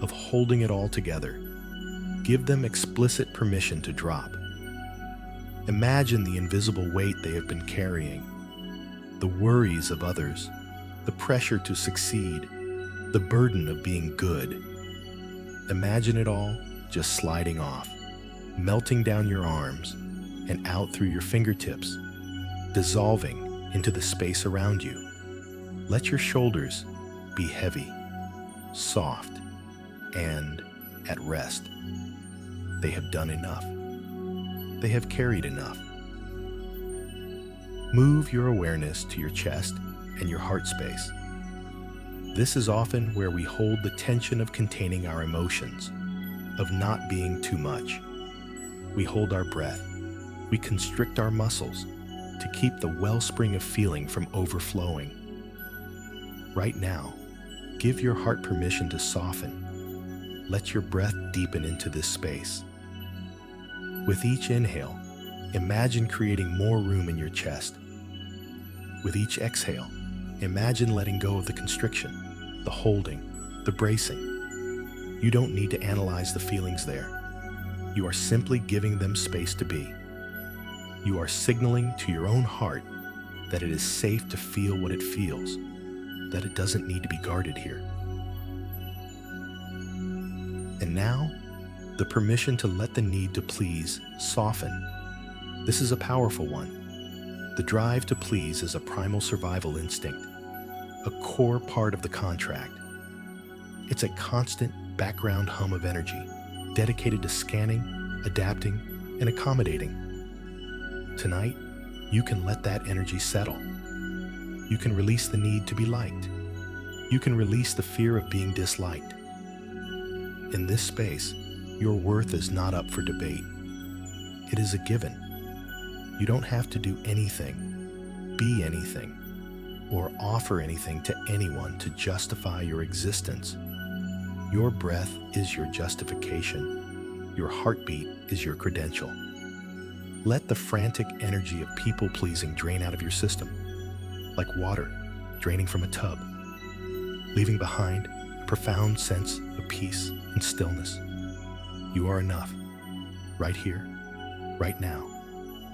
of holding it all together. Give them explicit permission to drop. Imagine the invisible weight they have been carrying, the worries of others, the pressure to succeed, the burden of being good. Imagine it all just sliding off, melting down your arms and out through your fingertips, dissolving into the space around you. Let your shoulders be heavy, soft, and at rest. They have done enough. They have carried enough. Move your awareness to your chest and your heart space. This is often where we hold the tension of containing our emotions, of not being too much. We hold our breath. We constrict our muscles to keep the wellspring of feeling from overflowing. Right now, give your heart permission to soften. Let your breath deepen into this space. With each inhale, imagine creating more room in your chest. With each exhale, imagine letting go of the constriction, the holding, the bracing. You don't need to analyze the feelings there. You are simply giving them space to be. You are signaling to your own heart that it is safe to feel what it feels, that it doesn't need to be guarded here. And now, the permission to let the need to please soften. This is a powerful one. The drive to please is a primal survival instinct, a core part of the contract. It's a constant background hum of energy, dedicated to scanning, adapting, and accommodating. Tonight, you can let that energy settle. You can release the need to be liked. You can release the fear of being disliked. In this space, your worth is not up for debate. It is a given. You don't have to do anything, be anything, or offer anything to anyone to justify your existence. Your breath is your justification. Your heartbeat is your credential. Let the frantic energy of people-pleasing drain out of your system, like water draining from a tub, leaving behind a profound sense of peace and stillness. You are enough, right here, right now,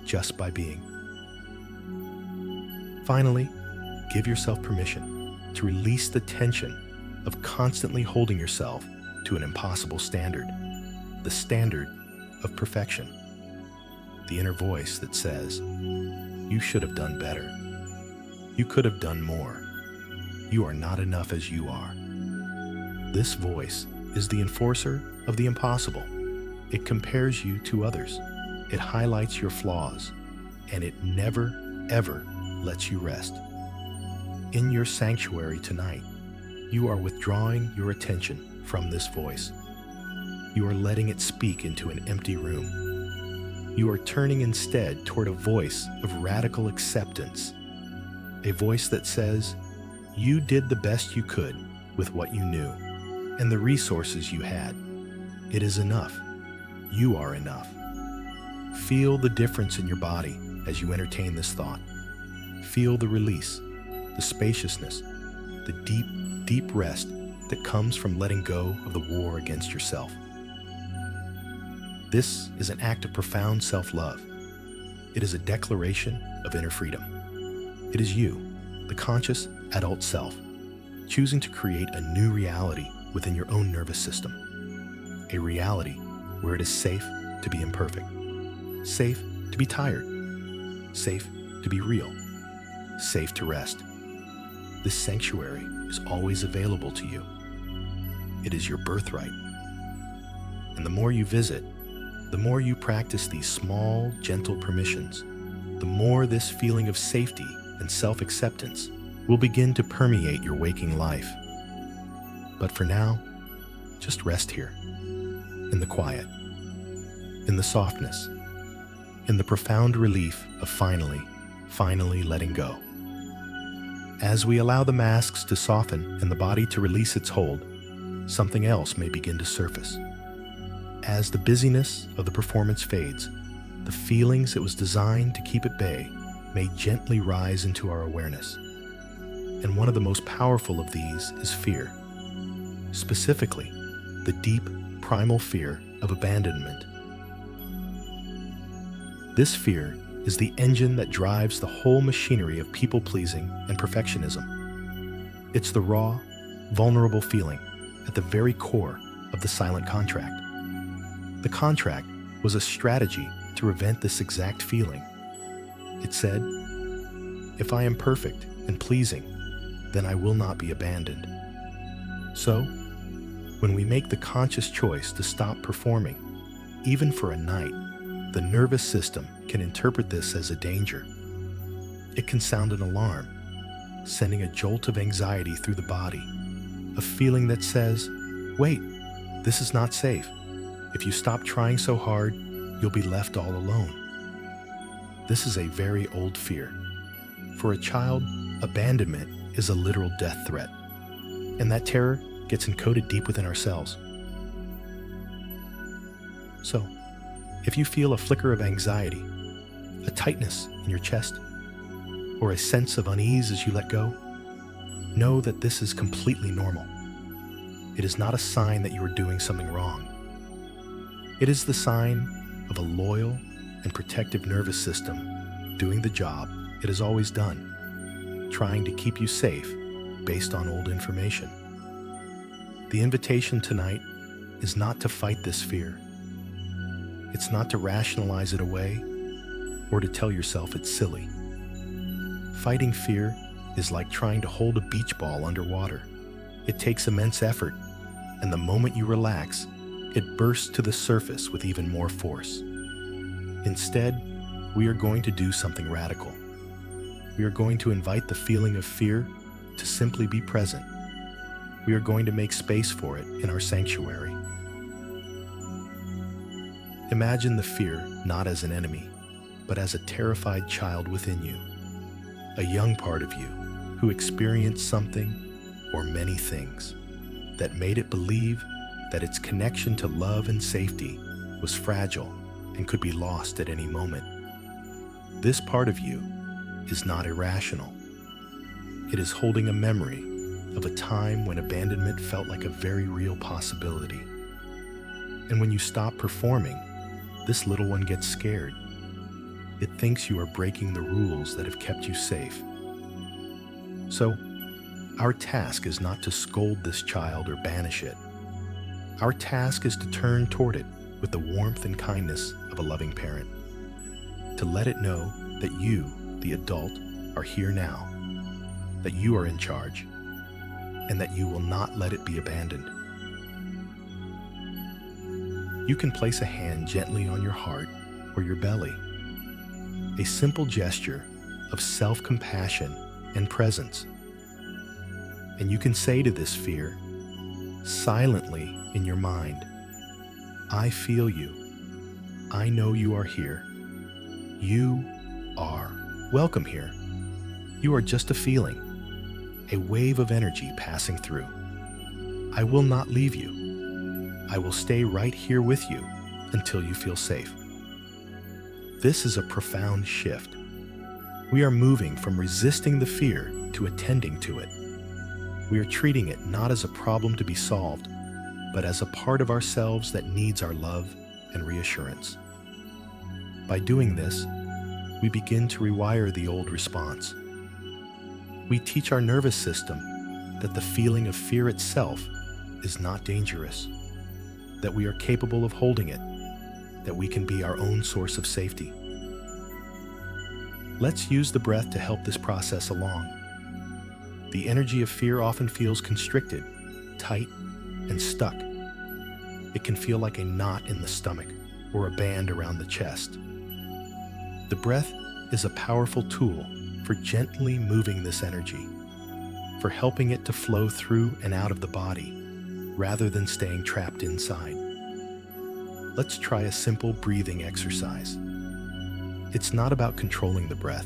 just by being. Finally, give yourself permission to release the tension of constantly holding yourself to an impossible standard, the standard of perfection. The inner voice that says, you should have done better. You could have done more. You are not enough as you are. This voice is the enforcer of the impossible. It compares you to others. It highlights your flaws, and it never, ever lets you rest. In your sanctuary tonight, you are withdrawing your attention from this voice. You are letting it speak into an empty room. You are turning instead toward a voice of radical acceptance, a voice that says, you did the best you could with what you knew and the resources you had. It is enough. You are enough. Feel the difference in your body as you entertain this thought. Feel the release, the spaciousness, the deep, deep rest that comes from letting go of the war against yourself. This is an act of profound self-love. It is a declaration of inner freedom. It is you, the conscious adult self, choosing to create a new reality within your own nervous system. A reality where it is safe to be imperfect, safe to be tired, safe to be real, safe to rest. This sanctuary is always available to you. It is your birthright. And the more you visit, the more you practice these small, gentle permissions, the more this feeling of safety and self-acceptance will begin to permeate your waking life. But for now, just rest here, in the quiet, in the softness, in the profound relief of finally letting go. As we allow the masks to soften and the body to release its hold, something else may begin to surface. As the busyness of the performance fades, the feelings it was designed to keep at bay may gently rise into our awareness. And one of the most powerful of these is fear. Specifically, the deep, primal fear of abandonment. This fear is the engine that drives the whole machinery of people-pleasing and perfectionism. It's the raw, vulnerable feeling at the very core of the silent contract. The contract was a strategy to prevent this exact feeling. It said, "If I am perfect and pleasing, then I will not be abandoned." So, when we make the conscious choice to stop performing, even for a night, the nervous system can interpret this as a danger. It can sound an alarm, sending a jolt of anxiety through the body, a feeling that says, "Wait, this is not safe. If you stop trying so hard, you'll be left all alone." This is a very old fear. For a child, abandonment is a literal death threat, and that terror gets encoded deep within ourselves. So, if you feel a flicker of anxiety, a tightness in your chest, or a sense of unease as you let go, know that this is completely normal. It is not a sign that you are doing something wrong. It is the sign of a loyal and protective nervous system doing the job it has always done, trying to keep you safe based on old information. The invitation tonight is not to fight this fear. It's not to rationalize it away or to tell yourself it's silly. Fighting fear is like trying to hold a beach ball underwater. It takes immense effort, and the moment you relax, it bursts to the surface with even more force. Instead, we are going to do something radical. We are going to invite the feeling of fear to simply be present. We are going to make space for it in our sanctuary. Imagine the fear not as an enemy, but as a terrified child within you, a young part of you who experienced something or many things that made it believe that its connection to love and safety was fragile and could be lost at any moment. This part of you is not irrational. It is holding a memory of a time when abandonment felt like a very real possibility. And when you stop performing, this little one gets scared. It thinks you are breaking the rules that have kept you safe. So, our task is not to scold this child or banish it. Our task is to turn toward it with the warmth and kindness of a loving parent. To let it know that you, the adult, are here now, that you are in charge, and that you will not let it be abandoned. You can place a hand gently on your heart or your belly, a simple gesture of self-compassion and presence. And you can say to this fear, silently in your mind, "I feel you. I know you are here. You are welcome here. You are just a feeling, a wave of energy passing through. I will not leave you. I will stay right here with you until you feel safe." This is a profound shift. We are moving from resisting the fear to attending to it. We are treating it not as a problem to be solved, but as a part of ourselves that needs our love and reassurance. By doing this, we begin to rewire the old response. We teach our nervous system that the feeling of fear itself is not dangerous, that we are capable of holding it, that we can be our own source of safety. Let's use the breath to help this process along. The energy of fear often feels constricted, tight, and stuck. It can feel like a knot in the stomach or a band around the chest. The breath is a powerful tool for gently moving this energy, for helping it to flow through and out of the body rather than staying trapped inside. Let's try a simple breathing exercise. It's not about controlling the breath,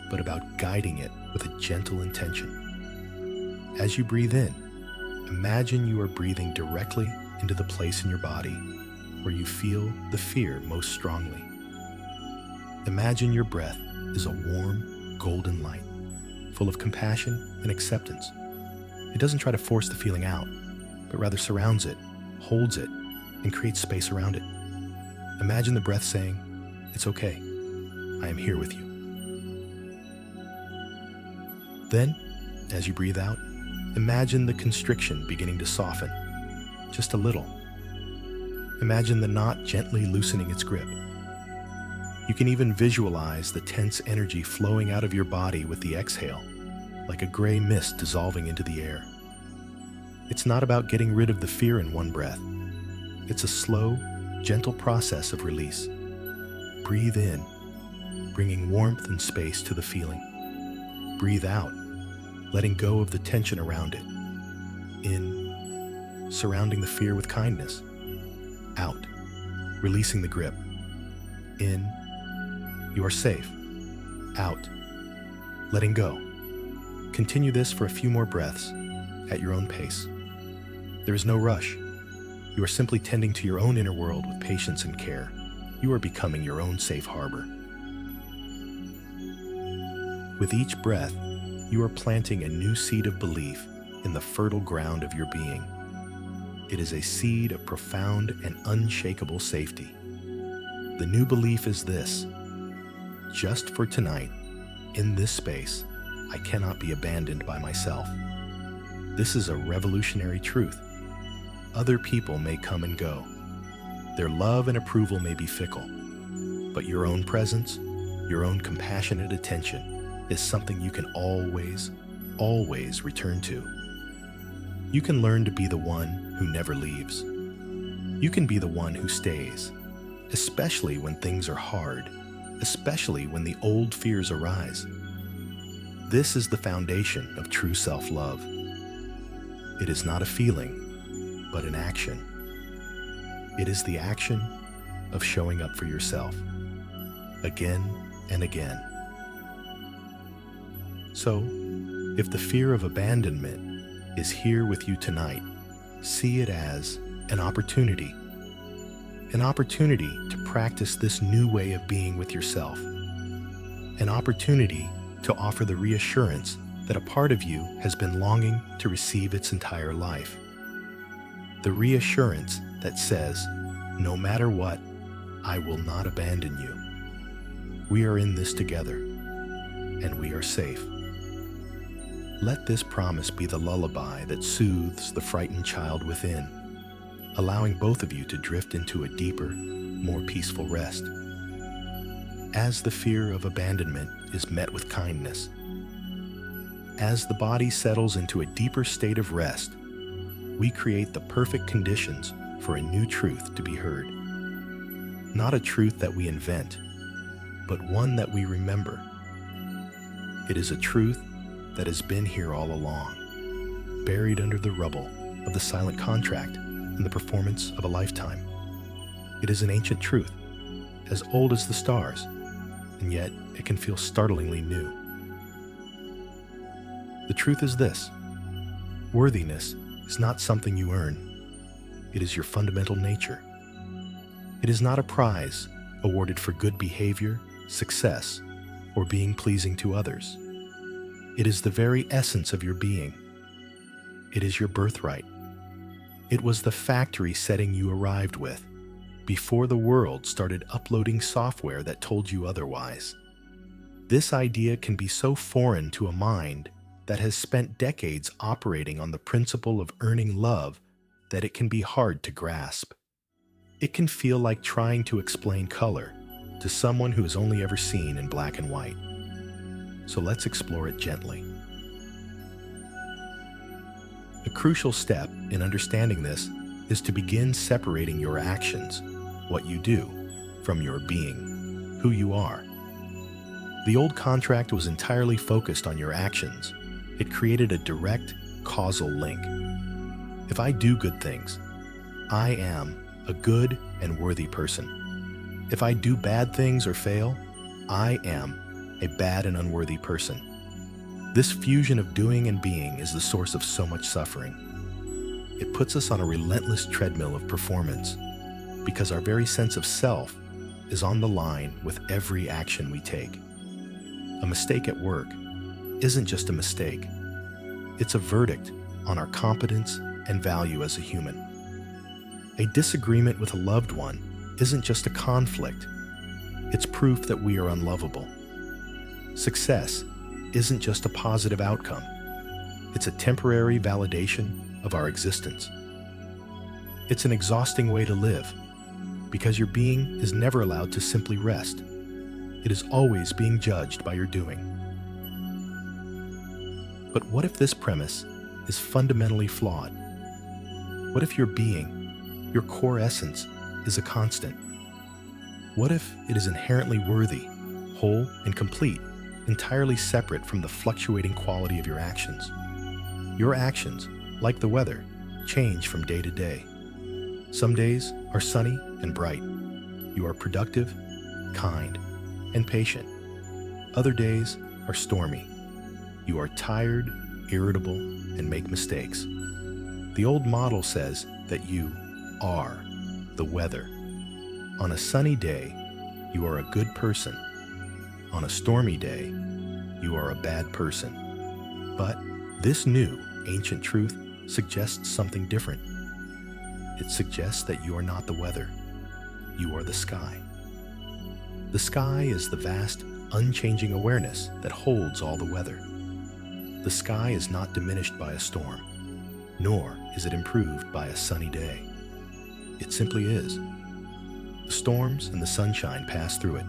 but about guiding it with a gentle intention. As you breathe in, imagine you are breathing directly into the place in your body where you feel the fear most strongly. Imagine your breath is a warm, golden light, full of compassion and acceptance. It doesn't try to force the feeling out, but rather surrounds it, holds it, and creates space around it. Imagine the breath saying, "It's okay, I am here with you." Then, as you breathe out, imagine the constriction beginning to soften, just a little. Imagine the knot gently loosening its grip. You can even visualize the tense energy flowing out of your body with the exhale, like a gray mist dissolving into the air. It's not about getting rid of the fear in one breath. It's a slow, gentle process of release. Breathe in, bringing warmth and space to the feeling. Breathe out, letting go of the tension around it. In, surrounding the fear with kindness. Out, releasing the grip. In, you are safe. Out, letting go. Continue this for a few more breaths at your own pace. There is no rush. You are simply tending to your own inner world with patience and care. You are becoming your own safe harbor. With each breath, you are planting a new seed of belief in the fertile ground of your being. It is a seed of profound and unshakable safety. The new belief is this: just for tonight, in this space, I cannot be abandoned by myself. This is a revolutionary truth. Other people may come and go. Their love and approval may be fickle, but your own presence, your own compassionate attention is something you can always, always return to. You can learn to be the one who never leaves. You can be the one who stays, especially when things are hard, especially when the old fears arise. This is the foundation of true self-love. It is not a feeling, but an action. It is the action of showing up for yourself, again and again. So, if the fear of abandonment is here with you tonight, see it as an opportunity to practice this new way of being with yourself, an opportunity to offer the reassurance that a part of you has been longing to receive its entire life. The reassurance that says, no matter what, I will not abandon you. We are in this together, and we are safe. Let this promise be the lullaby that soothes the frightened child within, allowing both of you to drift into a deeper, more peaceful rest. As the fear of abandonment is met with kindness, as the body settles into a deeper state of rest, we create the perfect conditions for a new truth to be heard. Not a truth that we invent, but one that we remember. It is a truth that has been here all along, buried under the rubble of the silent contract and the performance of a lifetime. It is an ancient truth, as old as the stars, and yet it can feel startlingly new. The truth is this: worthiness is not something you earn. It is your fundamental nature. It is not a prize awarded for good behavior, success, or being pleasing to others. It is the very essence of your being. It is your birthright. It was the factory setting you arrived with, before the world started uploading software that told you otherwise. This idea can be so foreign to a mind that has spent decades operating on the principle of earning love that it can be hard to grasp. It can feel like trying to explain color to someone who has only ever seen in black and white. So let's explore it gently. A crucial step in understanding this is to begin separating your actions, what you do, from your being, who you are. The old contract was entirely focused on your actions. It created a direct, causal link. If I do good things, I am a good and worthy person. If I do bad things or fail, I am a bad and unworthy person. This fusion of doing and being is the source of so much suffering. It puts us on a relentless treadmill of performance because our very sense of self is on the line with every action we take. A mistake at work isn't just a mistake. It's a verdict on our competence and value as a human. A disagreement with a loved one isn't just a conflict. It's proof that we are unlovable. Success isn't just a positive outcome. It's a temporary validation of our existence. It's an exhausting way to live because your being is never allowed to simply rest. It is always being judged by your doing. But what if this premise is fundamentally flawed? What if your being, your core essence, is a constant? What if it is inherently worthy, whole, and complete, entirely separate from the fluctuating quality of your actions? Your actions, like the weather, change from day to day. Some days are sunny and bright. You are productive, kind, and patient. Other days are stormy. You are tired, irritable, and make mistakes. The old model says that you are the weather. On a sunny day, you are a good person. On a stormy day, you are a bad person. But this new, ancient truth suggests something different. It suggests that you are not the weather. You are the sky. The sky is the vast, unchanging awareness that holds all the weather. The sky is not diminished by a storm, nor is it improved by a sunny day. It simply is. The storms and the sunshine pass through it,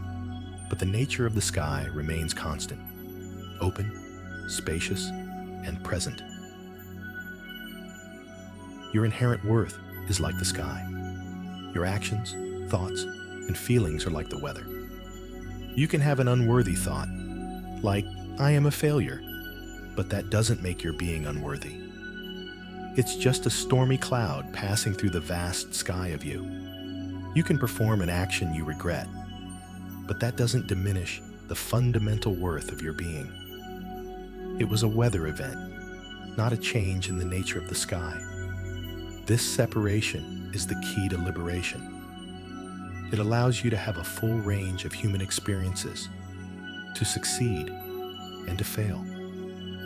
but the nature of the sky remains constant, open, spacious, and present. Your inherent worth is like the sky. Your actions, thoughts, and feelings are like the weather. You can have an unworthy thought, like, I am a failure, but that doesn't make your being unworthy. It's just a stormy cloud passing through the vast sky of you. You can perform an action you regret, but that doesn't diminish the fundamental worth of your being. It was a weather event, not a change in the nature of the sky. This separation is the key to liberation. It allows you to have a full range of human experiences, to succeed and to fail,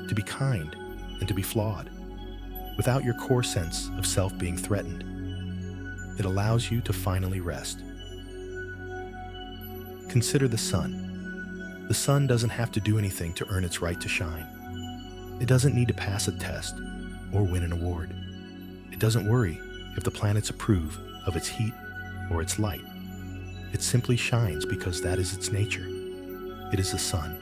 to be kind and to be flawed, without your core sense of self being threatened. It allows you to finally rest. Consider the sun. The sun doesn't have to do anything to earn its right to shine. It doesn't need to pass a test or win an award. It doesn't worry if the planets approve of its heat or its light. It simply shines because that is its nature. It is the sun.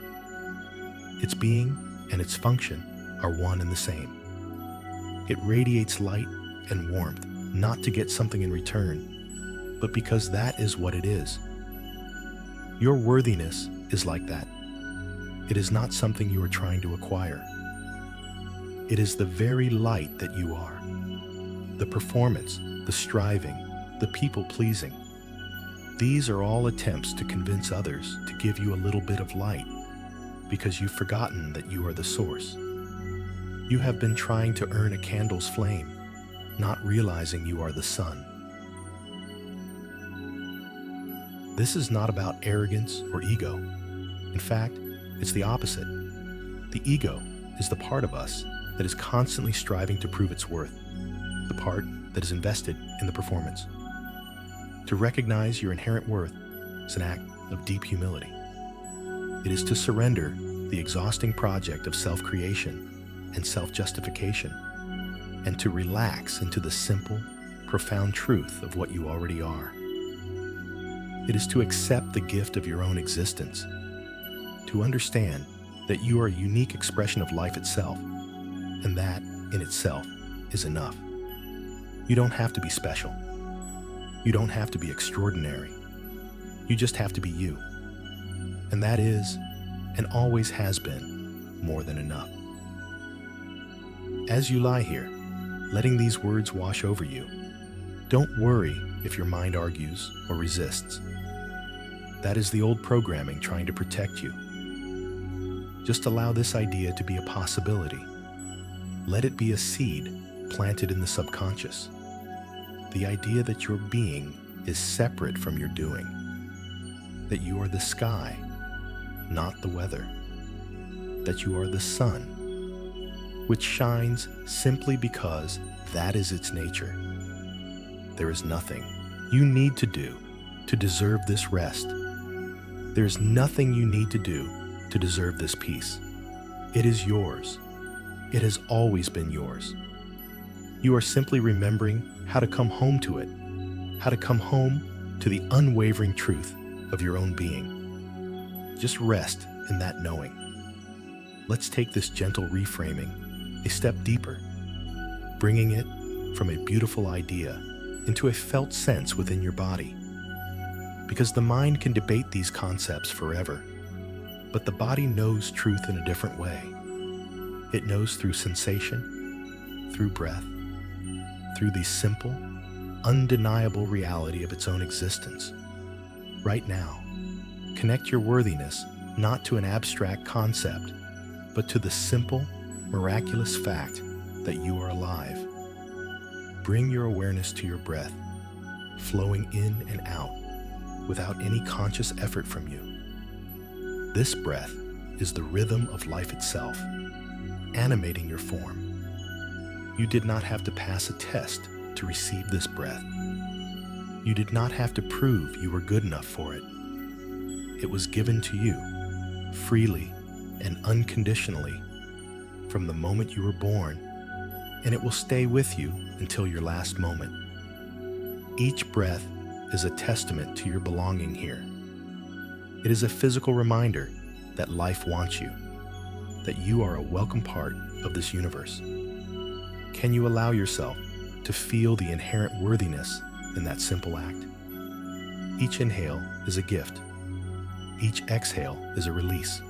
Its being and its function are one and the same. It radiates light and warmth, not to get something in return, but because that is what it is. Your worthiness is like that. It is not something you are trying to acquire. It is the very light that you are. The performance, the striving, the people-pleasing. These are all attempts to convince others to give you a little bit of light because you've forgotten that you are the source. You have been trying to earn a candle's flame, not realizing you are the sun. This is not about arrogance or ego. In fact, it's the opposite. The ego is the part of us that is constantly striving to prove its worth, the part that is invested in the performance. To recognize your inherent worth is an act of deep humility. It is to surrender the exhausting project of self-creation and self-justification, and to relax into the simple, profound truth of what you already are. It is to accept the gift of your own existence, to understand that you are a unique expression of life itself, and that, in itself, is enough. You don't have to be special. You don't have to be extraordinary. You just have to be you. And that is, and always has been, more than enough. As you lie here, letting these words wash over you, don't worry if your mind argues or resists. That is the old programming trying to protect you. Just allow this idea to be a possibility. Let it be a seed planted in the subconscious. The idea that your being is separate from your doing. That you are the sky, not the weather. That you are the sun, which shines simply because that is its nature. There is nothing you need to do to deserve this rest. There is nothing you need to do to deserve this peace. It is yours. It has always been yours. You are simply remembering how to come home to it, how to come home to the unwavering truth of your own being. Just rest in that knowing. Let's take this gentle reframing a step deeper, bringing it from a beautiful idea into a felt sense within your body. Because the mind can debate these concepts forever, but the body knows truth in a different way. It knows through sensation, through breath, through the simple, undeniable reality of its own existence. Right now, connect your worthiness not to an abstract concept, but to the simple, miraculous fact that you are alive. Bring your awareness to your breath, flowing in and out without any conscious effort from you. This breath is the rhythm of life itself, animating your form. You did not have to pass a test to receive this breath. You did not have to prove you were good enough for it. It was given to you, freely and unconditionally, from the moment you were born, and it will stay with you until your last moment. Each breath is a testament to your belonging here. It is a physical reminder that life wants you, that you are a welcome part of this universe. Can you allow yourself to feel the inherent worthiness in that simple act? Each inhale is a gift. Each exhale is a release.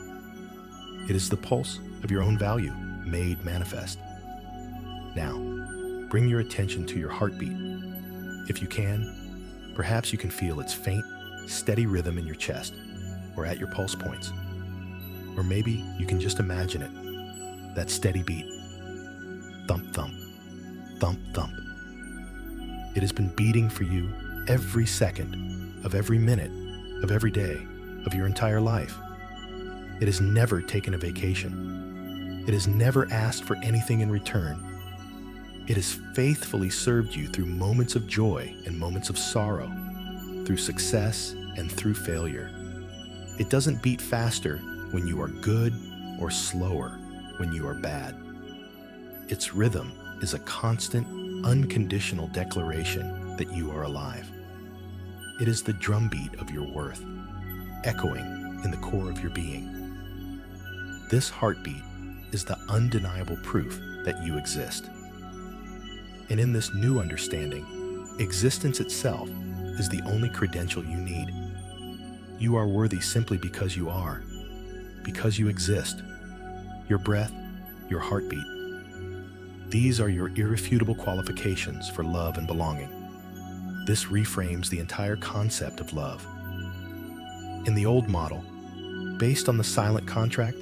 It is the pulse of your own value made manifest. Now, bring your attention to your heartbeat. If you can, perhaps you can feel its faint, steady rhythm in your chest or at your pulse points. Or maybe you can just imagine it, that steady beat. Thump, thump, thump, thump. It has been beating for you every second of every minute of every day of your entire life. It has never taken a vacation. It has never asked for anything in return. It has faithfully served you through moments of joy and moments of sorrow, through success and through failure. It doesn't beat faster when you are good or slower when you are bad. Its rhythm is a constant, unconditional declaration that you are alive. It is the drumbeat of your worth, echoing in the core of your being. This heartbeat is the undeniable proof that you exist. And in this new understanding, existence itself is the only credential you need. You are worthy simply because you are, because you exist. Your breath, your heartbeat. These are your irrefutable qualifications for love and belonging. This reframes the entire concept of love. In the old model, based on the silent contract,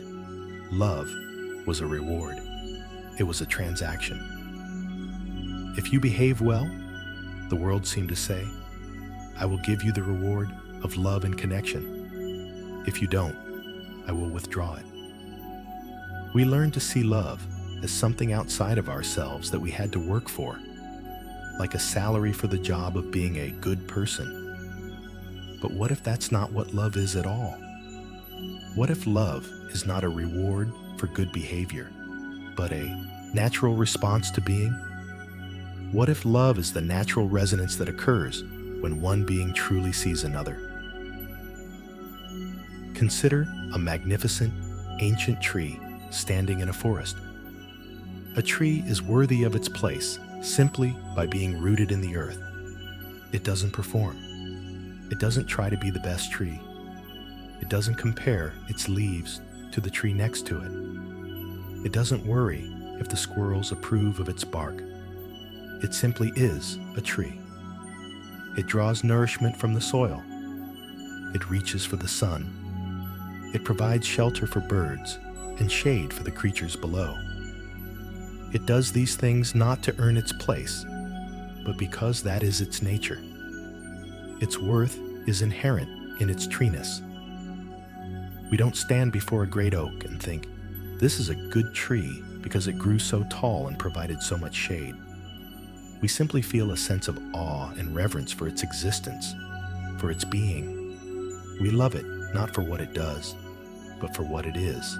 love was a reward. It was a transaction. If you behave well, the world seemed to say, I will give you the reward of love and connection. If you don't, I will withdraw it. We learned to see love as something outside of ourselves that we had to work for, like a salary for the job of being a good person. But what if that's not what love is at all? What if love is not a reward for good behavior, but a natural response to being? What if love is the natural resonance that occurs when one being truly sees another? Consider a magnificent, ancient tree standing in a forest. A tree is worthy of its place simply by being rooted in the earth. It doesn't perform. It doesn't try to be the best tree. It doesn't compare its leaves to the tree next to it. It doesn't worry if the squirrels approve of its bark. It simply is a tree. It draws nourishment from the soil. It reaches for the sun. It provides shelter for birds and shade for the creatures below. It does these things not to earn its place, but because that is its nature. Its worth is inherent in its treeness. We don't stand before a great oak and think, this is a good tree because it grew so tall and provided so much shade. We simply feel a sense of awe and reverence for its existence, for its being. We love it not for what it does, but for what it is.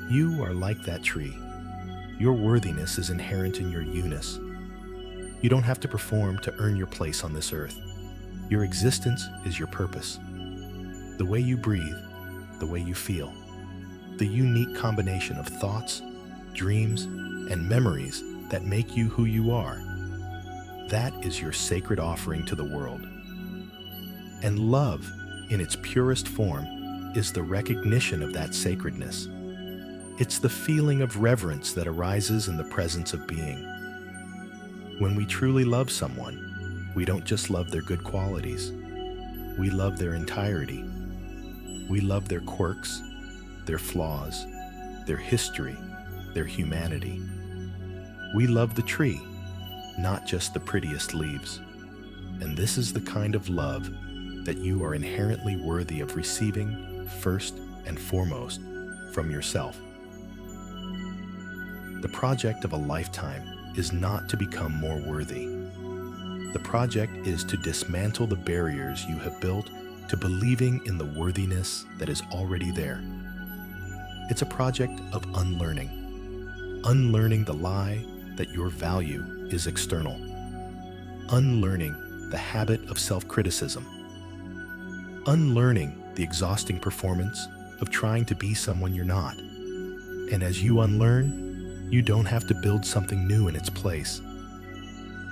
You are like that tree. Your worthiness is inherent in your you-ness. You don't have to perform to earn your place on this earth. Your existence is your purpose. The way you breathe, the way you feel, the unique combination of thoughts, dreams, and memories that make you who you are. That is your sacred offering to the world. And love, in its purest form, is the recognition of that sacredness. It's the feeling of reverence that arises in the presence of being. When we truly love someone, we don't just love their good qualities. We love their entirety. We love their quirks, their flaws, their history, their humanity. We love the tree, not just the prettiest leaves. And this is the kind of love that you are inherently worthy of receiving first and foremost from yourself. The project of a lifetime is not to become more worthy. The project is to dismantle the barriers you have built to believing in the worthiness that is already there. It's a project of unlearning. Unlearning the lie that your value is external. Unlearning the habit of self-criticism. Unlearning the exhausting performance of trying to be someone you're not. And as you unlearn, you don't have to build something new in its place.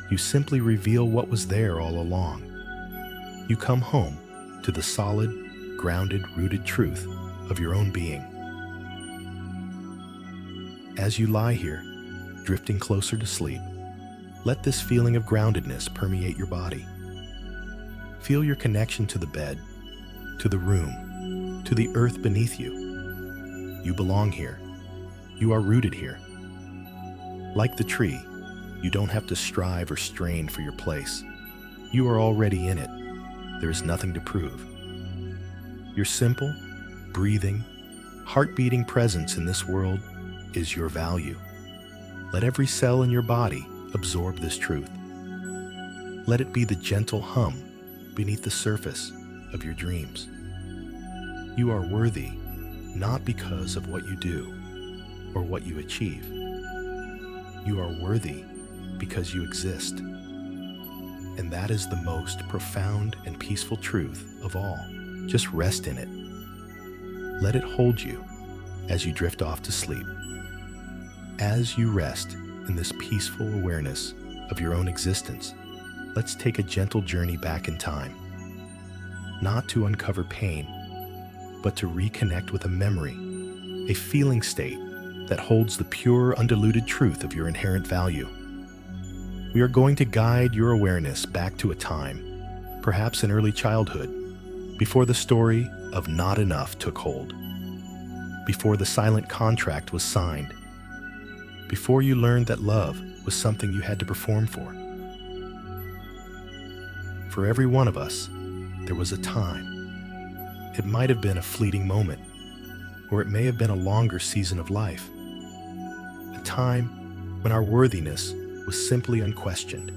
You simply reveal what was there all along. You come home to the solid, grounded, rooted truth of your own being. As you lie here, drifting closer to sleep, let this feeling of groundedness permeate your body. Feel your connection to the bed, to the room, to the earth beneath you. You belong here. You are rooted here. Like the tree, you don't have to strive or strain for your place. You are already in it. There is nothing to prove. Your simple, breathing, heart-beating presence in this world is your value. Let every cell in your body absorb this truth. Let it be the gentle hum beneath the surface of your dreams. You are worthy not because of what you do or what you achieve. You are worthy because you exist. And that is the most profound and peaceful truth of all. Just rest in it. Let it hold you as you drift off to sleep. As you rest in this peaceful awareness of your own existence, let's take a gentle journey back in time. Not to uncover pain, but to reconnect with a memory, a feeling state that holds the pure, undiluted truth of your inherent value. We are going to guide your awareness back to a time, perhaps in early childhood, before the story of not enough took hold, before the silent contract was signed, before you learned that love was something you had to perform for. For every one of us, there was a time. It might have been a fleeting moment, or it may have been a longer season of life. A time when our worthiness was simply unquestioned.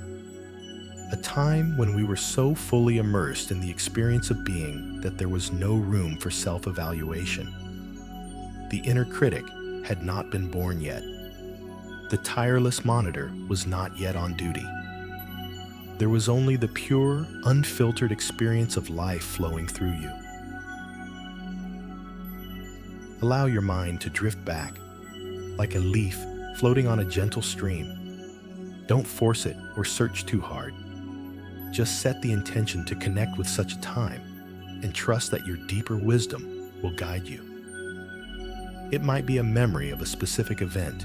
A time when we were so fully immersed in the experience of being that there was no room for self-evaluation. The inner critic had not been born yet. The tireless monitor was not yet on duty. There was only the pure, unfiltered experience of life flowing through you. Allow your mind to drift back, like a leaf floating on a gentle stream. Don't force it or search too hard. Just set the intention to connect with such a time and trust that your deeper wisdom will guide you. It might be a memory of a specific event,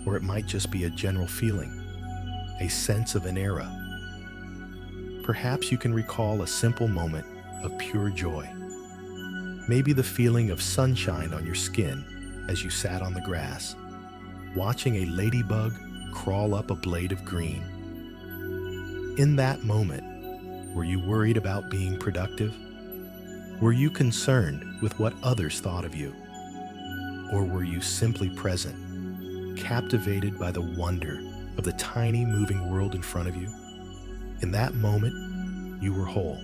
or it might just be a general feeling, a sense of an era. Perhaps you can recall a simple moment of pure joy. Maybe the feeling of sunshine on your skin as you sat on the grass, watching a ladybug crawl up a blade of green. In that moment, were you worried about being productive? Were you concerned with what others thought of you? Or were you simply present, captivated by the wonder of the tiny moving world in front of you? In that moment, you were whole.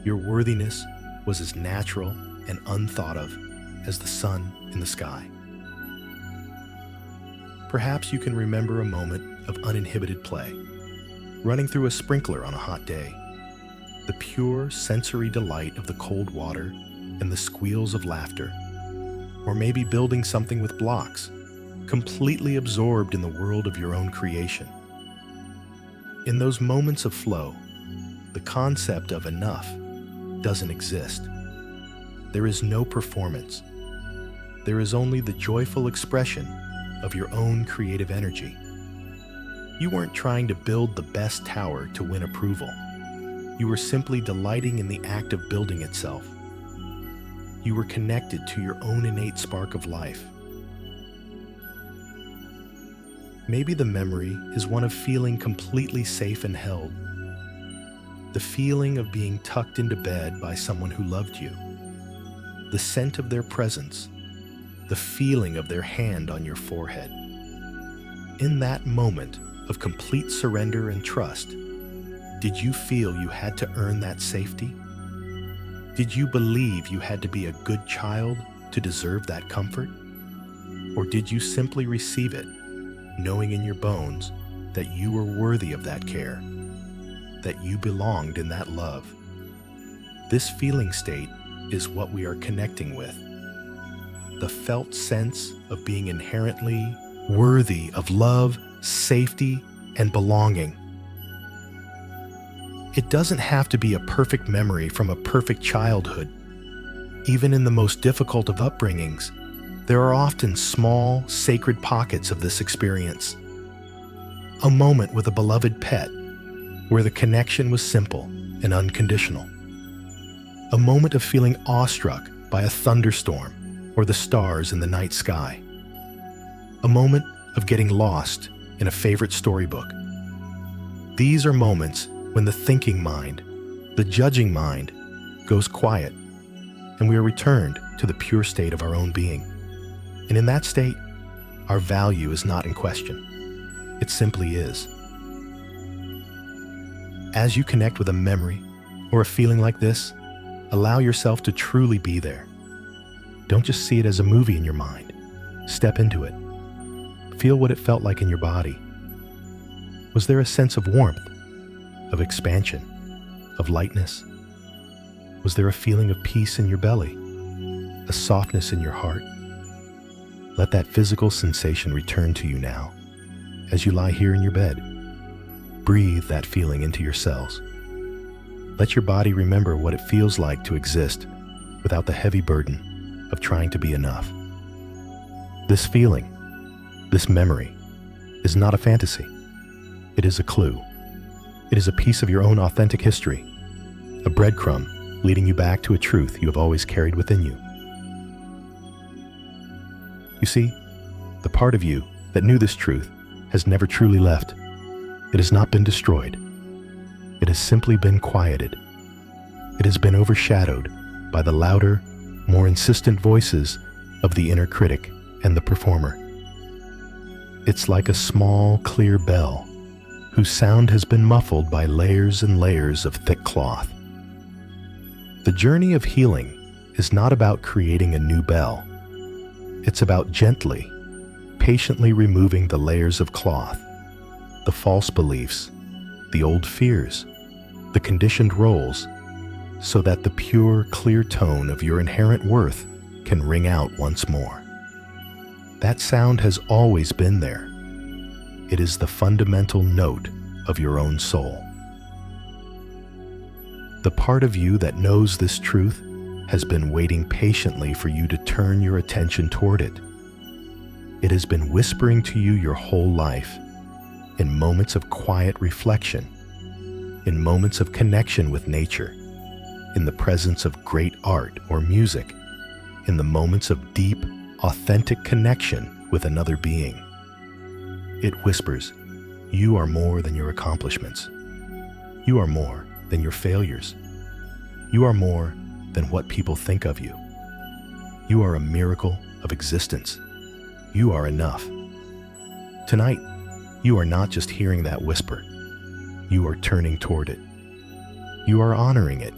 Your worthiness was as natural and unthought of as the sun in the sky. Perhaps you can remember a moment of uninhibited play, running through a sprinkler on a hot day, the pure sensory delight of the cold water and the squeals of laughter, or maybe building something with blocks, completely absorbed in the world of your own creation. In those moments of flow, the concept of enough doesn't exist. There is no performance. There is only the joyful expression of your own creative energy. You weren't trying to build the best tower to win approval. You were simply delighting in the act of building itself. You were connected to your own innate spark of life. Maybe the memory is one of feeling completely safe and held. The feeling of being tucked into bed by someone who loved you. The scent of their presence. The feeling of their hand on your forehead. In that moment of complete surrender and trust, did you feel you had to earn that safety? Did you believe you had to be a good child to deserve that comfort? Or did you simply receive it, knowing in your bones that you were worthy of that care, that you belonged in that love? This feeling state is what we are connecting with. The felt sense of being inherently worthy of love, safety, and belonging. It doesn't have to be a perfect memory from a perfect childhood. Even in the most difficult of upbringings, there are often small, sacred pockets of this experience. A moment with a beloved pet, where the connection was simple and unconditional. A moment of feeling awestruck by a thunderstorm or the stars in the night sky. A moment of getting lost in a favorite storybook. These are moments when the thinking mind, the judging mind, goes quiet, and we are returned to the pure state of our own being. And in that state, our value is not in question. It simply is. As you connect with a memory or a feeling like this, allow yourself to truly be there. Don't just see it as a movie in your mind. Step into it. Feel what it felt like in your body. Was there a sense of warmth, of expansion, of lightness? Was there a feeling of peace in your belly, a softness in your heart? Let that physical sensation return to you now, as you lie here in your bed. Breathe that feeling into your cells. Let your body remember what it feels like to exist without the heavy burden of trying to be enough. This feeling, this memory, is not a fantasy. It is a clue. It is a piece of your own authentic history, a breadcrumb leading you back to a truth you have always carried within you. You see, the part of you that knew this truth has never truly left. It has not been destroyed. It has simply been quieted. It has been overshadowed by the louder, more insistent voices of the inner critic and the performer. It's like a small, clear bell, whose sound has been muffled by layers and layers of thick cloth. The journey of healing is not about creating a new bell. It's about gently, patiently removing the layers of cloth, the false beliefs, the old fears, the conditioned roles, so that the pure, clear tone of your inherent worth can ring out once more. That sound has always been there. It is the fundamental note of your own soul. The part of you that knows this truth has been waiting patiently for you to turn your attention toward it. It has been whispering to you your whole life, in moments of quiet reflection, in moments of connection with nature, in the presence of great art or music, in the moments of deep, authentic connection with another being. It whispers, you are more than your accomplishments. You are more than your failures. You are more than what people think of you. You are a miracle of existence. You are enough. Tonight, you are not just hearing that whisper. You are turning toward it. You are honoring it.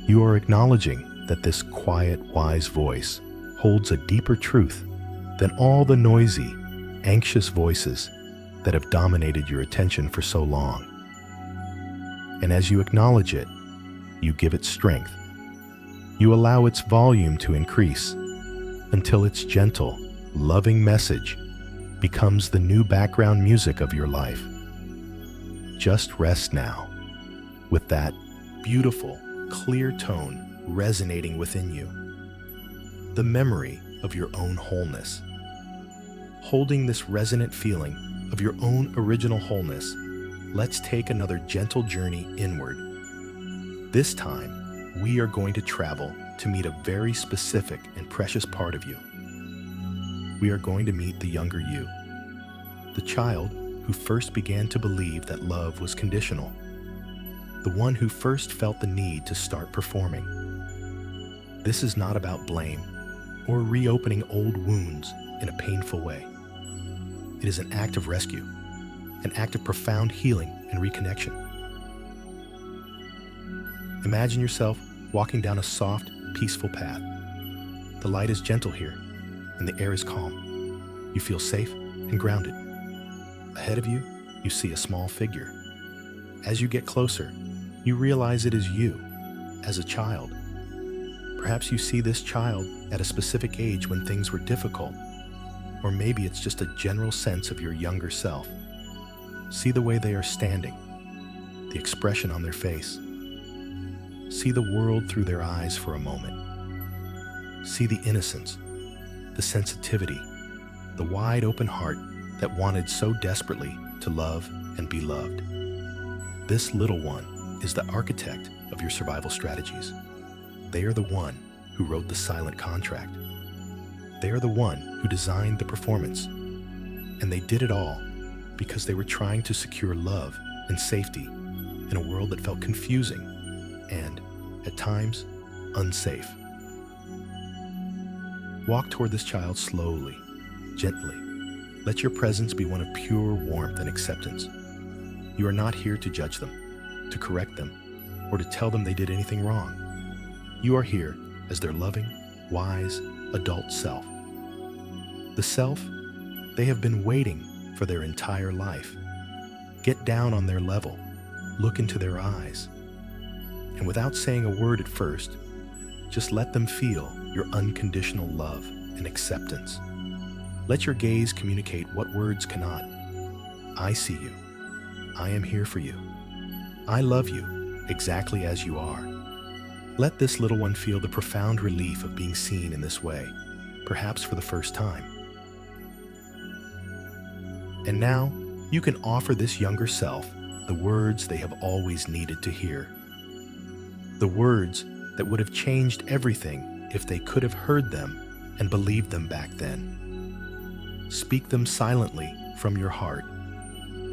You are acknowledging that this quiet, wise voice holds a deeper truth than all the noisy, anxious voices that have dominated your attention for so long. And as you acknowledge it, you give it strength. You allow its volume to increase until its gentle, loving message becomes the new background music of your life. Just rest now, with that beautiful, clear tone resonating within you. The memory of your own wholeness. Holding this resonant feeling of your own original wholeness, let's take another gentle journey inward. This time, we are going to travel to meet a very specific and precious part of you. We are going to meet the younger you, the child who first began to believe that love was conditional, the one who first felt the need to start performing. This is not about blame or reopening old wounds in a painful way. It is an act of rescue, an act of profound healing and reconnection. Imagine yourself walking down a soft, peaceful path. The light is gentle here, and the air is calm. You feel safe and grounded. Ahead of you, you see a small figure. As you get closer, you realize it is you, as a child. Perhaps you see this child at a specific age when things were difficult, or maybe it's just a general sense of your younger self. See the way they are standing, the expression on their face. See the world through their eyes for a moment. See the innocence, the sensitivity, the wide open heart that wanted so desperately to love and be loved. This little one is the architect of your survival strategies. They are the one who wrote the silent contract. They are the one who designed the performance. And they did it all because they were trying to secure love and safety in a world that felt confusing and, at times, unsafe. Walk toward this child slowly, gently. Let your presence be one of pure warmth and acceptance. You are not here to judge them, to correct them, or to tell them they did anything wrong. You are here as their loving, wise, adult self. The self they have been waiting for their entire life. Get down on their level, look into their eyes, and without saying a word at first, just let them feel your unconditional love and acceptance. Let your gaze communicate what words cannot. I see you. I am here for you. I love you exactly as you are. Let this little one feel the profound relief of being seen in this way, perhaps for the first time. And now, you can offer this younger self the words they have always needed to hear. The words that would have changed everything if they could have heard them and believed them back then. Speak them silently from your heart,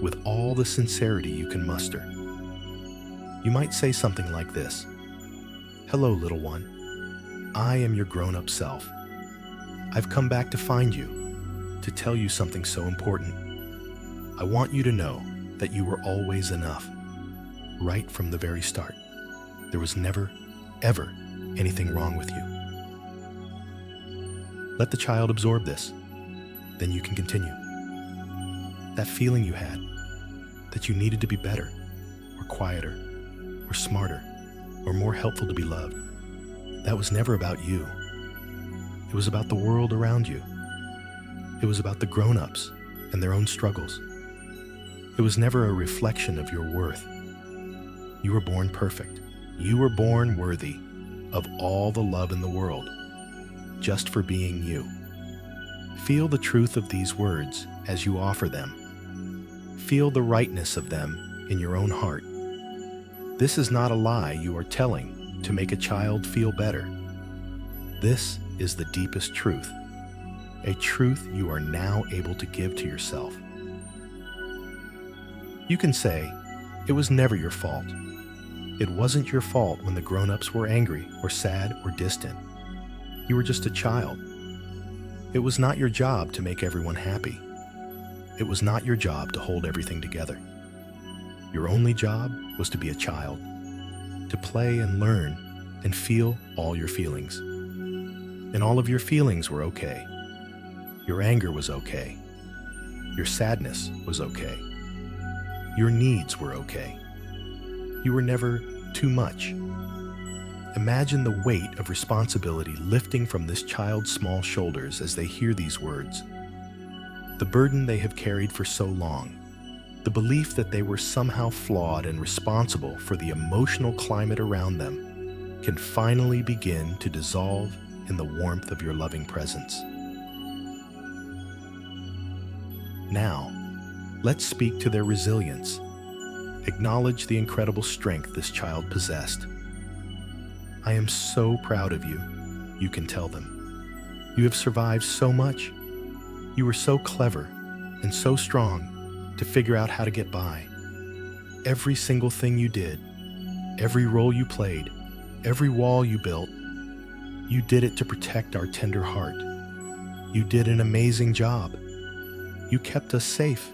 with all the sincerity you can muster. You might say something like this: "Hello, little one. I am your grown-up self. I've come back to find you, to tell you something so important. I want you to know that you were always enough, right from the very start. There was never, ever anything wrong with you. Let the child absorb this, then you can continue. That feeling you had, that you needed to be better, or quieter, or smarter, or more helpful to be loved, that was never about you. It was about the world around you. It was about the grown-ups and their own struggles. It was never a reflection of your worth. You were born perfect. You were born worthy of all the love in the world, just for being you. Feel the truth of these words as you offer them. Feel the rightness of them in your own heart. This is not a lie you are telling to make a child feel better. This is the deepest truth, a truth you are now able to give to yourself. You can say, it was never your fault. It wasn't your fault when the grown-ups were angry or sad or distant. You were just a child. It was not your job to make everyone happy. It was not your job to hold everything together. Your only job was to be a child, to play and learn and feel all your feelings. And all of your feelings were okay. Your anger was okay. Your sadness was okay. Your needs were okay. You were never too much. Imagine the weight of responsibility lifting from this child's small shoulders as they hear these words. The burden they have carried for so long, the belief that they were somehow flawed and responsible for the emotional climate around them, can finally begin to dissolve in the warmth of your loving presence. Now, let's speak to their resilience. Acknowledge the incredible strength this child possessed. I am so proud of you, you can tell them. You have survived so much. You were so clever and so strong to figure out how to get by. Every single thing you did, every role you played, every wall you built, you did it to protect our tender heart. You did an amazing job. You kept us safe.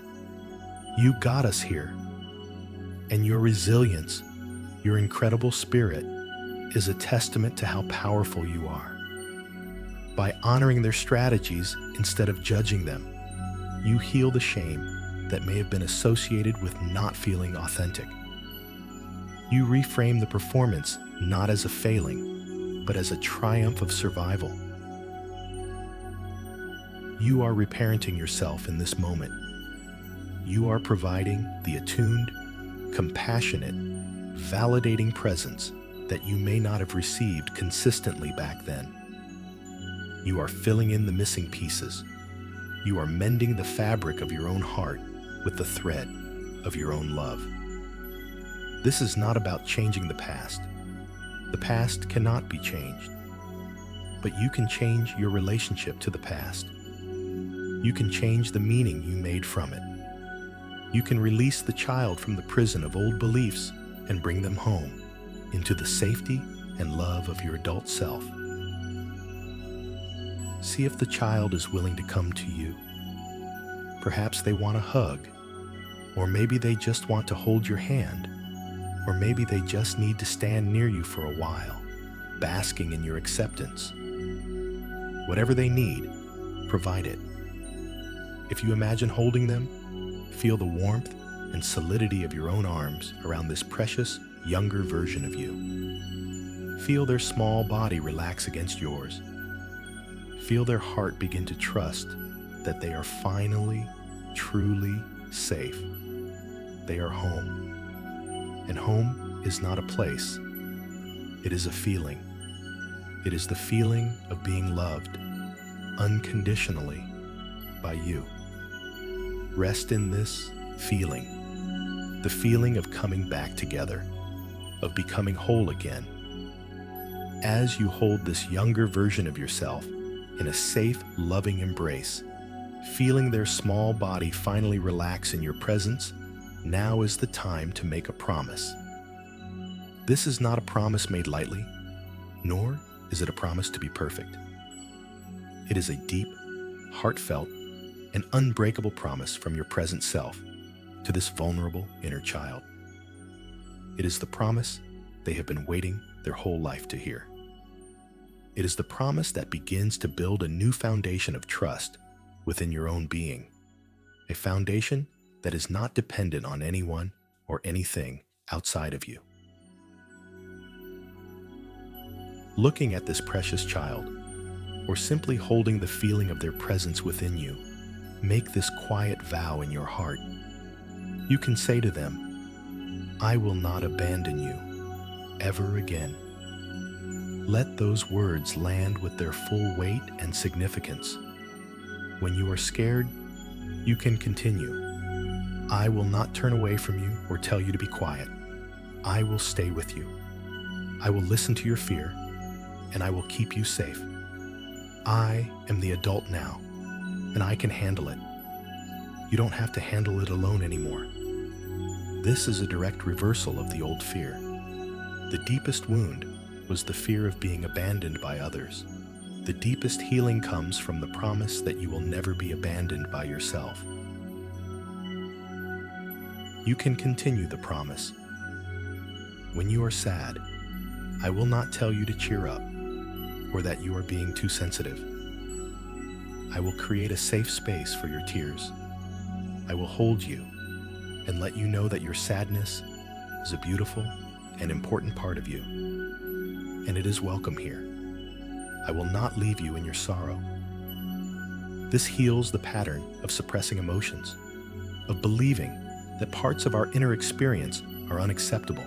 You got us here. And your resilience, your incredible spirit, is a testament to how powerful you are. By honoring their strategies instead of judging them, you heal the shame that may have been associated with not feeling authentic. You reframe the performance not as a failing, but as a triumph of survival. You are reparenting yourself in this moment. You are providing the attuned, compassionate, validating presence that you may not have received consistently back then. You are filling in the missing pieces. You are mending the fabric of your own heart with the thread of your own love. This is not about changing the past. The past cannot be changed. But you can change your relationship to the past. You can change the meaning you made from it. You can release the child from the prison of old beliefs and bring them home into the safety and love of your adult self. See if the child is willing to come to you. Perhaps they want a hug, or maybe they just want to hold your hand, or maybe they just need to stand near you for a while, basking in your acceptance. Whatever they need, provide it. If you imagine holding them, feel the warmth and solidity of your own arms around this precious, younger version of you. Feel their small body relax against yours. Feel their heart begin to trust that they are finally, truly safe. They are home. And home is not a place. It is a feeling. It is the feeling of being loved unconditionally by you. Rest in this feeling, the feeling of coming back together, of becoming whole again. As you hold this younger version of yourself in a safe, loving embrace, feeling their small body finally relax in your presence, now is the time to make a promise. This is not a promise made lightly, nor is it a promise to be perfect. It is a deep, heartfelt, and unbreakable promise from your present self, to this vulnerable inner child. It is the promise they have been waiting their whole life to hear. It is the promise that begins to build a new foundation of trust within your own being, a foundation that is not dependent on anyone or anything outside of you. Looking at this precious child, or simply holding the feeling of their presence within you, make this quiet vow in your heart. You can say to them, "I will not abandon you ever again." Let those words land with their full weight and significance. When you are scared, you can continue. "I will not turn away from you or tell you to be quiet. I will stay with you. I will listen to your fear, and I will keep you safe. I am the adult now, and I can handle it. You don't have to handle it alone anymore." This is a direct reversal of the old fear. The deepest wound was the fear of being abandoned by others. The deepest healing comes from the promise that you will never be abandoned by yourself. You can continue the promise. When you are sad, I will not tell you to cheer up or that you are being too sensitive. I will create a safe space for your tears. I will hold you and let you know that your sadness is a beautiful and important part of you, and it is welcome here. I will not leave you in your sorrow. This heals the pattern of suppressing emotions, of believing that parts of our inner experience are unacceptable.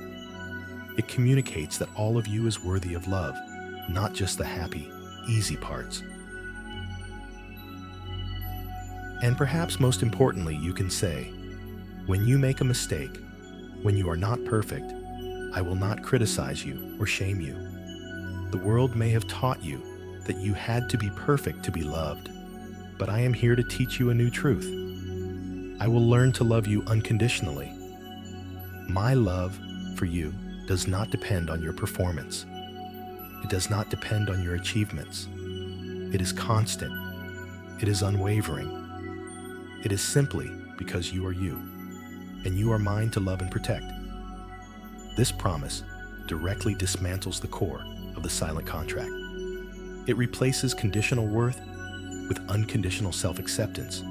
It communicates that all of you is worthy of love, not just the happy, easy parts. And perhaps most importantly, you can say, "When you make a mistake, when you are not perfect, I will not criticize you or shame you. The world may have taught you that you had to be perfect to be loved, but I am here to teach you a new truth. I will learn to love you unconditionally. My love for you does not depend on your performance. It does not depend on your achievements. It is constant. It is unwavering. It is simply because you are you, and you are mine to love and protect." This promise directly dismantles the core of the silent contract. It replaces conditional worth with unconditional self-acceptance.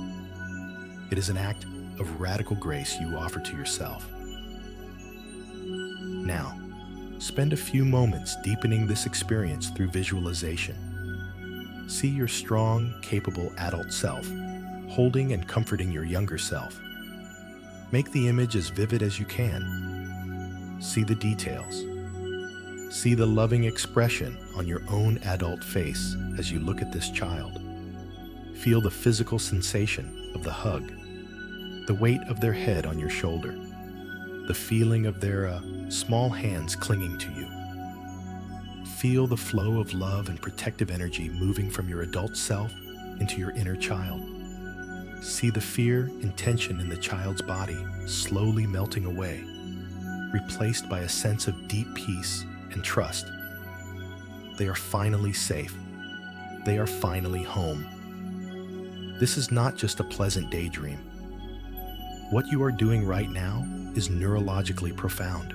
It is an act of radical grace you offer to yourself. Now, spend a few moments deepening this experience through visualization. See your strong, capable adult self, holding and comforting your younger self. Make the image as vivid as you can. See the details. See the loving expression on your own adult face as you look at this child. Feel the physical sensation of the hug, the weight of their head on your shoulder, the feeling of their small hands clinging to you. Feel the flow of love and protective energy moving from your adult self into your inner child. See the fear and tension in the child's body slowly melting away, replaced by a sense of deep peace and trust. They are finally safe. They are finally home. This is not just a pleasant daydream. What you are doing right now is neurologically profound.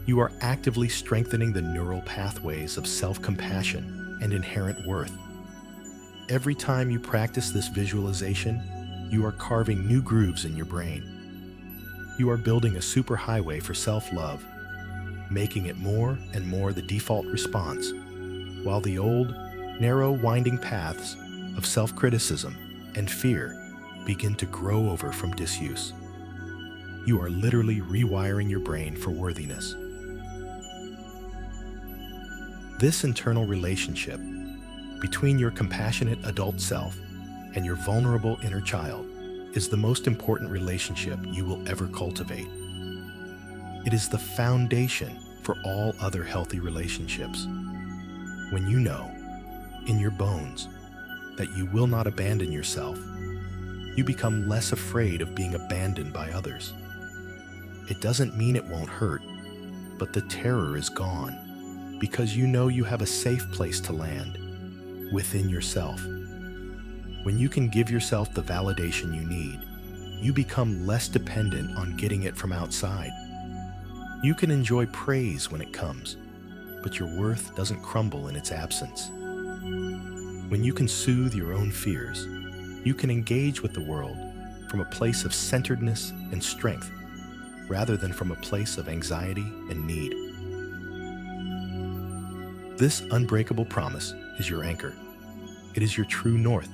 You are actively strengthening the neural pathways of self-compassion and inherent worth. Every time you practice this visualization, you are carving new grooves in your brain. You are building a superhighway for self-love, making it more and more the default response, while the old, narrow, winding paths of self-criticism and fear begin to grow over from disuse. You are literally rewiring your brain for worthiness. This internal relationship between your compassionate adult self and your vulnerable inner child is the most important relationship you will ever cultivate. It is the foundation for all other healthy relationships. When you know, in your bones, that you will not abandon yourself, you become less afraid of being abandoned by others. It doesn't mean it won't hurt, but the terror is gone because you know you have a safe place to land, within yourself. When you can give yourself the validation you need, you become less dependent on getting it from outside. You can enjoy praise when it comes, but your worth doesn't crumble in its absence. When you can soothe your own fears, you can engage with the world from a place of centeredness and strength, rather than from a place of anxiety and need. This unbreakable promise is your anchor. It is your true north.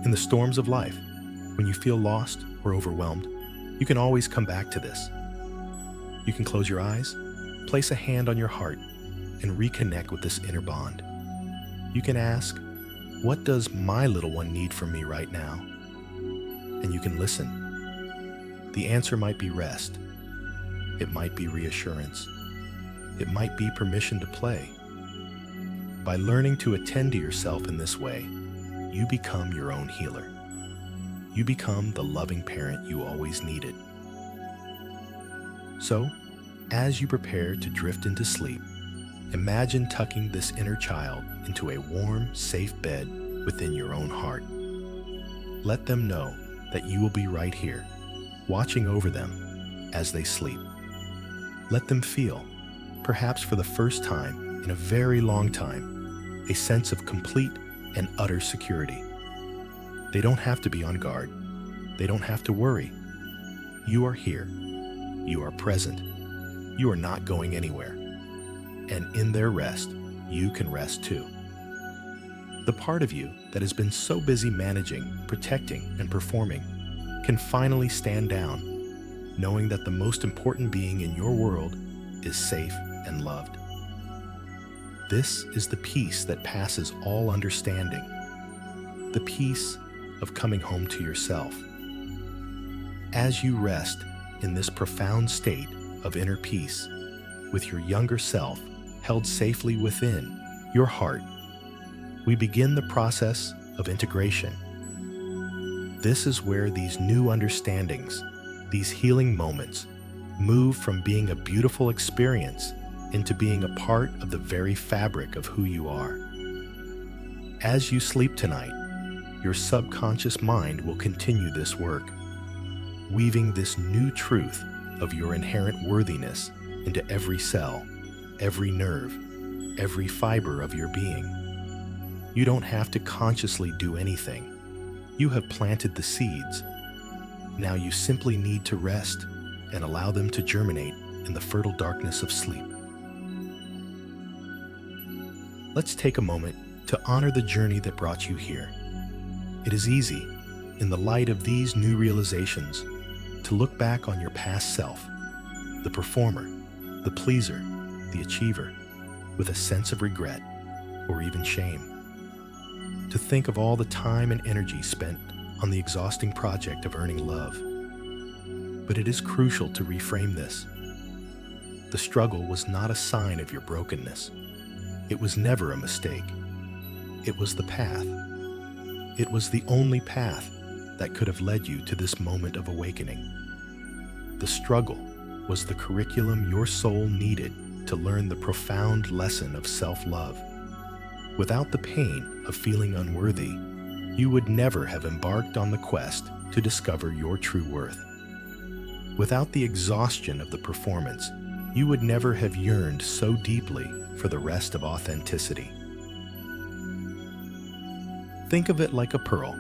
In the storms of life, when you feel lost or overwhelmed, you can always come back to this. You can close your eyes, place a hand on your heart, and reconnect with this inner bond. You can ask, what does my little one need from me right now? And you can listen. The answer might be rest. It might be reassurance. It might be permission to play. By learning to attend to yourself in this way, you become your own healer. You become the loving parent you always needed. So, as you prepare to drift into sleep, imagine tucking this inner child into a warm, safe bed within your own heart. Let them know that you will be right here, watching over them as they sleep. Let them feel, perhaps for the first time in a very long time, a sense of complete and utter security. They don't have to be on guard. They don't have to worry. You are here. You are present. You are not going anywhere. And in their rest, you can rest too. The part of you that has been so busy managing, protecting, and performing can finally stand down, knowing that the most important being in your world is safe and loved. This is the peace that passes all understanding, the peace of coming home to yourself. As you rest in this profound state of inner peace, with your younger self held safely within your heart, we begin the process of integration. This is where these new understandings, these healing moments, move from being a beautiful experience into being a part of the very fabric of who you are. As you sleep tonight, your subconscious mind will continue this work, weaving this new truth of your inherent worthiness into every cell, every nerve, every fiber of your being. You don't have to consciously do anything. You have planted the seeds. Now you simply need to rest and allow them to germinate in the fertile darkness of sleep. Let's take a moment to honor the journey that brought you here. It is easy, in the light of these new realizations, to look back on your past self, the performer, the pleaser, the achiever, with a sense of regret or even shame. To think of all the time and energy spent on the exhausting project of earning love. But it is crucial to reframe this. The struggle was not a sign of your brokenness. It was never a mistake. It was the path. It was the only path that could have led you to this moment of awakening. The struggle was the curriculum your soul needed to learn the profound lesson of self-love. Without the pain of feeling unworthy, you would never have embarked on the quest to discover your true worth. Without the exhaustion of the performance, you would never have yearned so deeply for the rest of authenticity. Think of it like a pearl.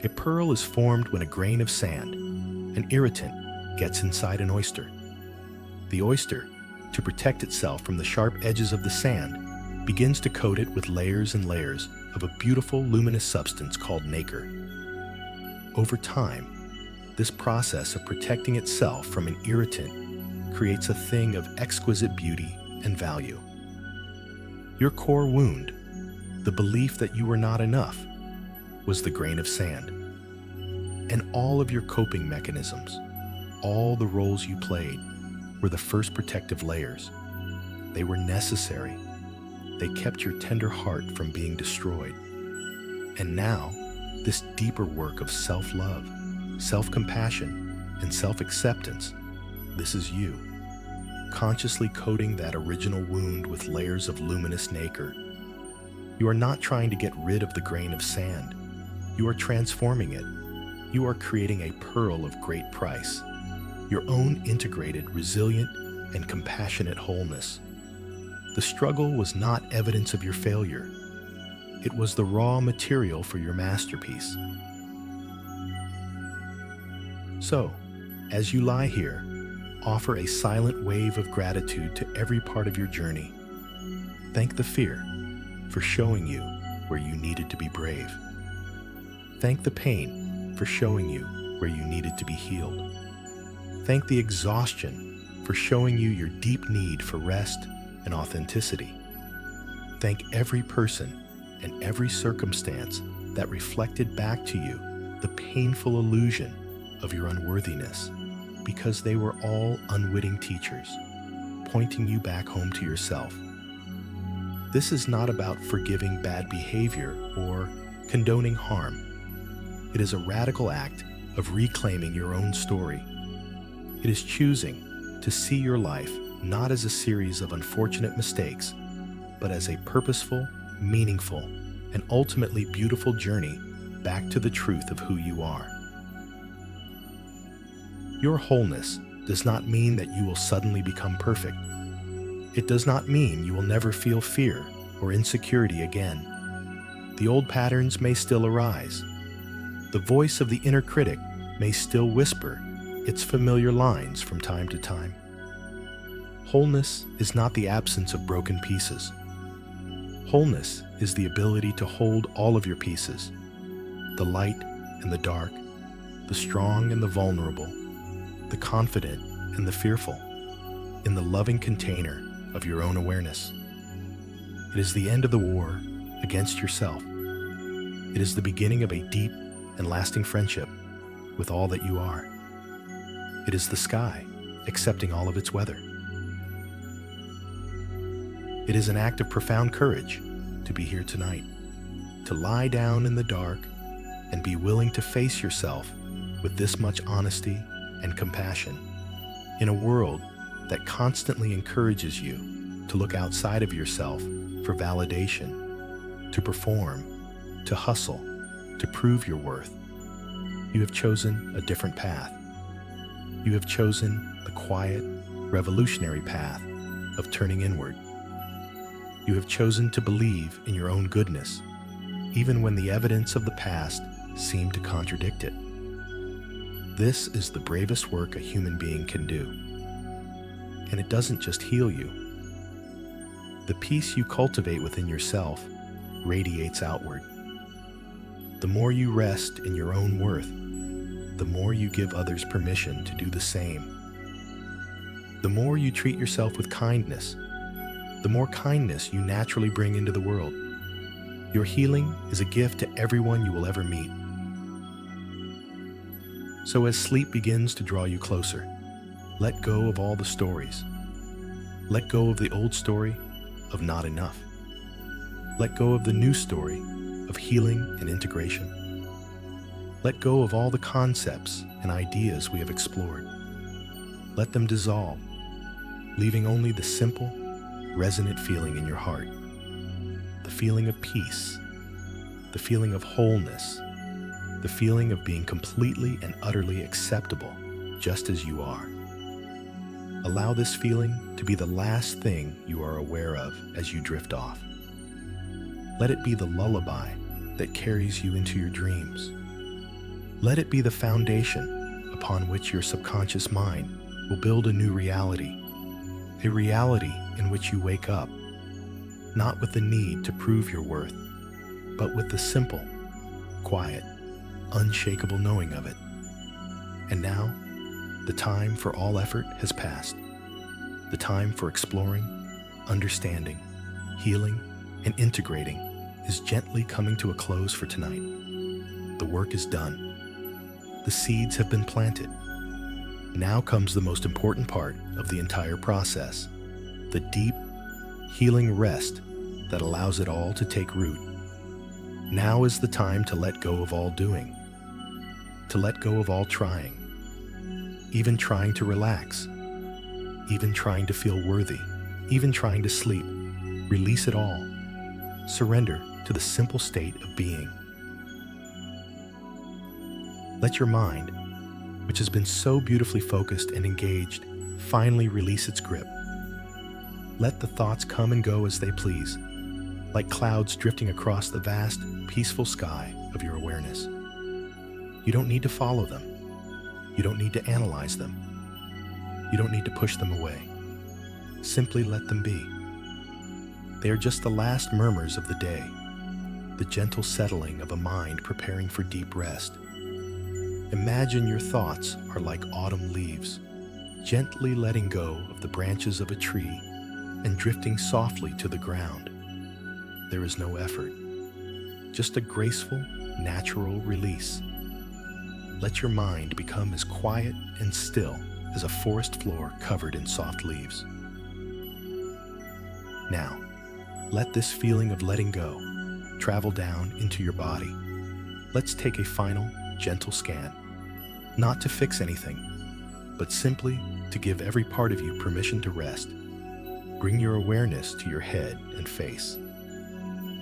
A pearl is formed when a grain of sand, an irritant, gets inside an oyster. The oyster, to protect itself from the sharp edges of the sand, begins to coat it with layers and layers of a beautiful luminous substance called nacre. Over time, this process of protecting itself from an irritant creates a thing of exquisite beauty and value. Your core wound, the belief that you were not enough, was the grain of sand. And all of your coping mechanisms, all the roles you played, were the first protective layers. They were necessary. They kept your tender heart from being destroyed. And now, this deeper work of self-love, self-compassion, and self-acceptance, this is you, consciously coating that original wound with layers of luminous nacre. You are not trying to get rid of the grain of sand. You are transforming it. You are creating a pearl of great price, your own integrated, resilient, and compassionate wholeness. The struggle was not evidence of your failure. It was the raw material for your masterpiece. So, as you lie here, offer a silent wave of gratitude to every part of your journey. Thank the fear for showing you where you needed to be brave. Thank the pain for showing you where you needed to be healed. Thank the exhaustion for showing you your deep need for rest and authenticity. Thank every person and every circumstance that reflected back to you the painful illusion of your unworthiness, because they were all unwitting teachers, pointing you back home to yourself. This is not about forgiving bad behavior or condoning harm. It is a radical act of reclaiming your own story. It is choosing to see your life not as a series of unfortunate mistakes, but as a purposeful, meaningful, and ultimately beautiful journey back to the truth of who you are. Your wholeness does not mean that you will suddenly become perfect. It does not mean you will never feel fear or insecurity again. The old patterns may still arise. The voice of the inner critic may still whisper its familiar lines from time to time. Wholeness is not the absence of broken pieces. Wholeness is the ability to hold all of your pieces, the light and the dark, the strong and the vulnerable, the confident and the fearful, in the loving container of your own awareness. It is the end of the war against yourself. It is the beginning of a deep and lasting friendship with all that you are. It is the sky accepting all of its weather. It is an act of profound courage to be here tonight, to lie down in the dark and be willing to face yourself with this much honesty and compassion in a world that constantly encourages you to look outside of yourself for validation, to perform, to hustle, to prove your worth. You have chosen a different path. You have chosen the quiet, revolutionary path of turning inward. You have chosen to believe in your own goodness, even when the evidence of the past seemed to contradict it. This is the bravest work a human being can do. And it doesn't just heal you. The peace you cultivate within yourself radiates outward. The more you rest in your own worth, the more you give others permission to do the same. The more you treat yourself with kindness, the more kindness you naturally bring into the world. Your healing is a gift to everyone you will ever meet. So as sleep begins to draw you closer, let go of all the stories. Let go of the old story of not enough. Let go of the new story of healing and integration. Let go of all the concepts and ideas we have explored. Let them dissolve, leaving only the simple, resonant feeling in your heart. The feeling of peace, the feeling of wholeness, the feeling of being completely and utterly acceptable just as you are. Allow this feeling to be the last thing you are aware of as you drift off. Let it be the lullaby that carries you into your dreams. Let it be the foundation upon which your subconscious mind will build a new reality, a reality in which you wake up, not with the need to prove your worth, but with the simple, quiet, unshakable knowing of it. And now, the time for all effort has passed. The time for exploring, understanding, healing, and integrating is gently coming to a close for tonight. The work is done. The seeds have been planted. Now comes the most important part of the entire process, the deep, healing rest that allows it all to take root. Now is the time to let go of all doing, to let go of all trying, even trying to relax, even trying to feel worthy, even trying to sleep. Release it all. Surrender to the simple state of being. Let your mind, which has been so beautifully focused and engaged, finally release its grip. Let the thoughts come and go as they please, like clouds drifting across the vast, peaceful sky of your awareness. You don't need to follow them. You don't need to analyze them. You don't need to push them away. Simply let them be. They are just the last murmurs of the day, the gentle settling of a mind preparing for deep rest. Imagine your thoughts are like autumn leaves, gently letting go of the branches of a tree and drifting softly to the ground. There is no effort, just a graceful, natural release. Let your mind become as quiet and still as a forest floor covered in soft leaves. Now, let this feeling of letting go travel down into your body. Let's take a final, gentle scan, not to fix anything, but simply to give every part of you permission to rest. Bring your awareness to your head and face.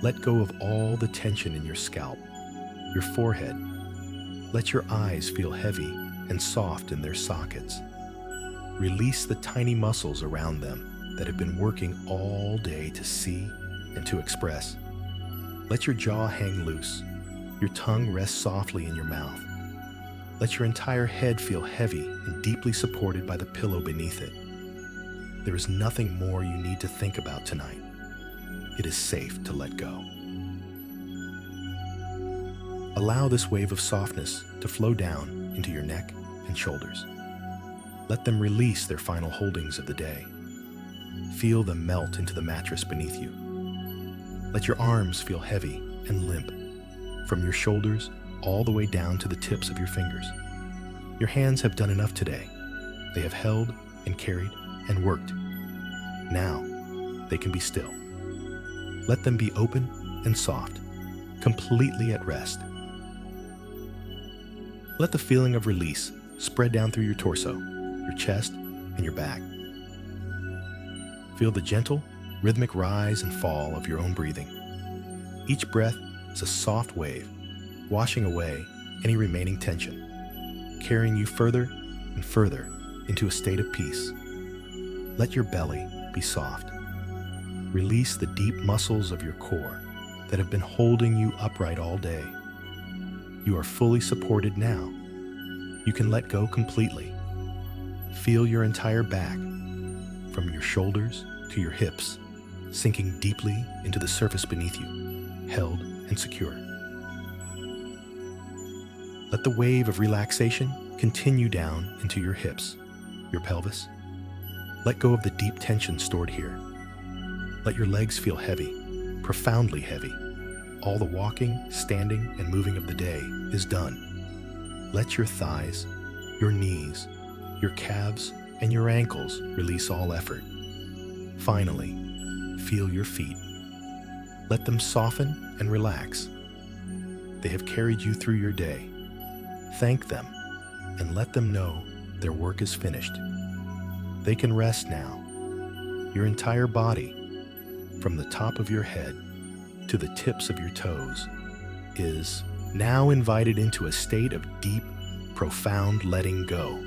Let go of all the tension in your scalp, your forehead. Let your eyes feel heavy and soft in their sockets. Release the tiny muscles around them that have been working all day to see and to express. Let your jaw hang loose, your tongue rest softly in your mouth. Let your entire head feel heavy and deeply supported by the pillow beneath it. There is nothing more you need to think about tonight. It is safe to let go. Allow this wave of softness to flow down into your neck and shoulders. Let them release their final holdings of the day. Feel them melt into the mattress beneath you. Let your arms feel heavy and limp, from your shoulders all the way down to the tips of your fingers. Your hands have done enough today. They have held and carried and worked. Now, they can be still. Let them be open and soft, completely at rest. Let the feeling of release spread down through your torso, your chest, and your back. Feel the gentle, rhythmic rise and fall of your own breathing. Each breath is a soft wave, washing away any remaining tension, carrying you further and further into a state of peace. Let your belly be soft. Release the deep muscles of your core that have been holding you upright all day. You are fully supported now. You can let go completely. Feel your entire back, from your shoulders to your hips, sinking deeply into the surface beneath you, held and secure. Let the wave of relaxation continue down into your hips, your pelvis. Let go of the deep tension stored here. Let your legs feel heavy, profoundly heavy. All the walking, standing, and moving of the day is done. Let your thighs, your knees, your calves, and your ankles release all effort. Finally, feel your feet. Let them soften and relax. They have carried you through your day. Thank them and let them know their work is finished. They can rest now. Your entire body, from the top of your head to the tips of your toes, is now invited into a state of deep, profound letting go.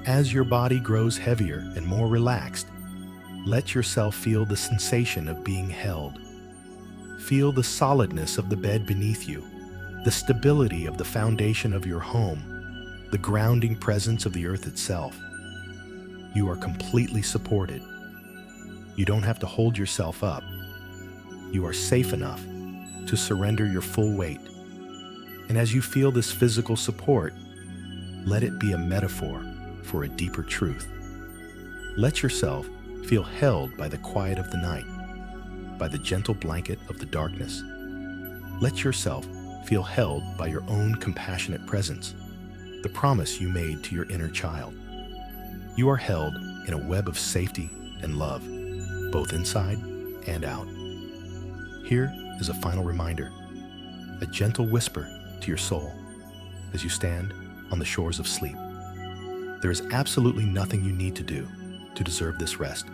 As your body grows heavier and more relaxed, let yourself feel the sensation of being held. Feel the solidness of the bed beneath you, the stability of the foundation of your home, the grounding presence of the earth itself. You are completely supported. You don't have to hold yourself up. You are safe enough to surrender your full weight. And as you feel this physical support, let it be a metaphor for a deeper truth. Let yourself feel held by the quiet of the night, by the gentle blanket of the darkness. Let yourself feel held by your own compassionate presence, the promise you made to your inner child. You are held in a web of safety and love, both inside and out. Here is a final reminder, a gentle whisper to your soul as you stand on the shores of sleep. There is absolutely nothing you need to do to deserve this rest.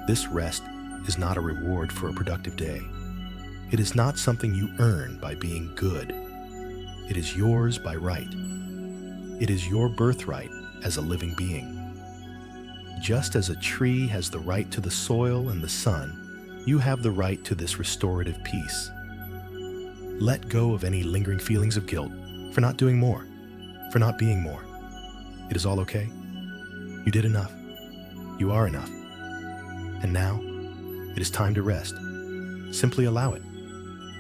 This rest is not a reward for a productive day. It is not something you earn by being good. It is yours by right. It is your birthright as a living being. Just as a tree has the right to the soil and the sun, you have the right to this restorative peace. Let go of any lingering feelings of guilt for not doing more, for not being more. It is all okay. You did enough. You are enough. And now, it is time to rest. Simply allow it.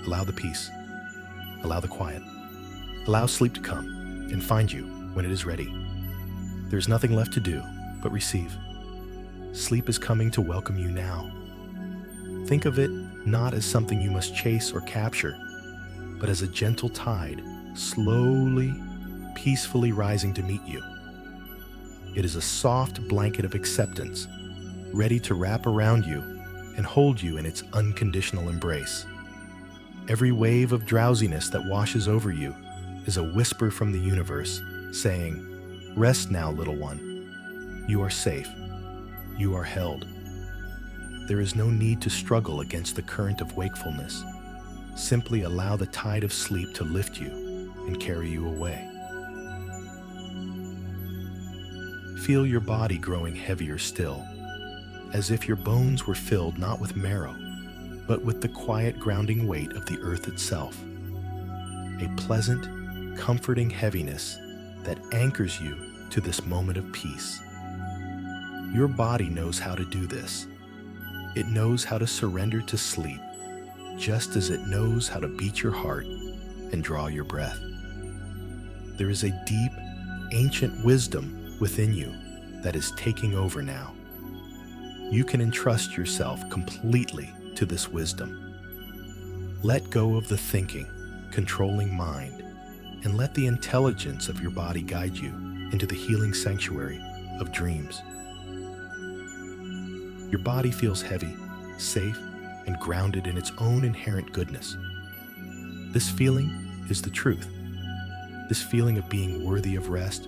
Allow the peace. Allow the quiet. Allow sleep to come and find you when it is ready. There is nothing left to do but receive. Sleep is coming to welcome you now. Think of it not as something you must chase or capture, but as a gentle tide, slowly, peacefully rising to meet you. It is a soft blanket of acceptance, ready to wrap around you and hold you in its unconditional embrace. Every wave of drowsiness that washes over you is a whisper from the universe saying, "Rest now, little one. You are safe. You are held." There is no need to struggle against the current of wakefulness. Simply allow the tide of sleep to lift you and carry you away. Feel your body growing heavier still, as if your bones were filled not with marrow, but with the quiet grounding weight of the earth itself. A pleasant, comforting heaviness that anchors you to this moment of peace. Your body knows how to do this. It knows how to surrender to sleep, just as it knows how to beat your heart and draw your breath. There is a deep, ancient wisdom within you that is taking over now. You can entrust yourself completely to this wisdom. Let go of the thinking, controlling mind, and let the intelligence of your body guide you into the healing sanctuary of dreams. Your body feels heavy, safe, and grounded in its own inherent goodness. This feeling is the truth. This feeling of being worthy of rest,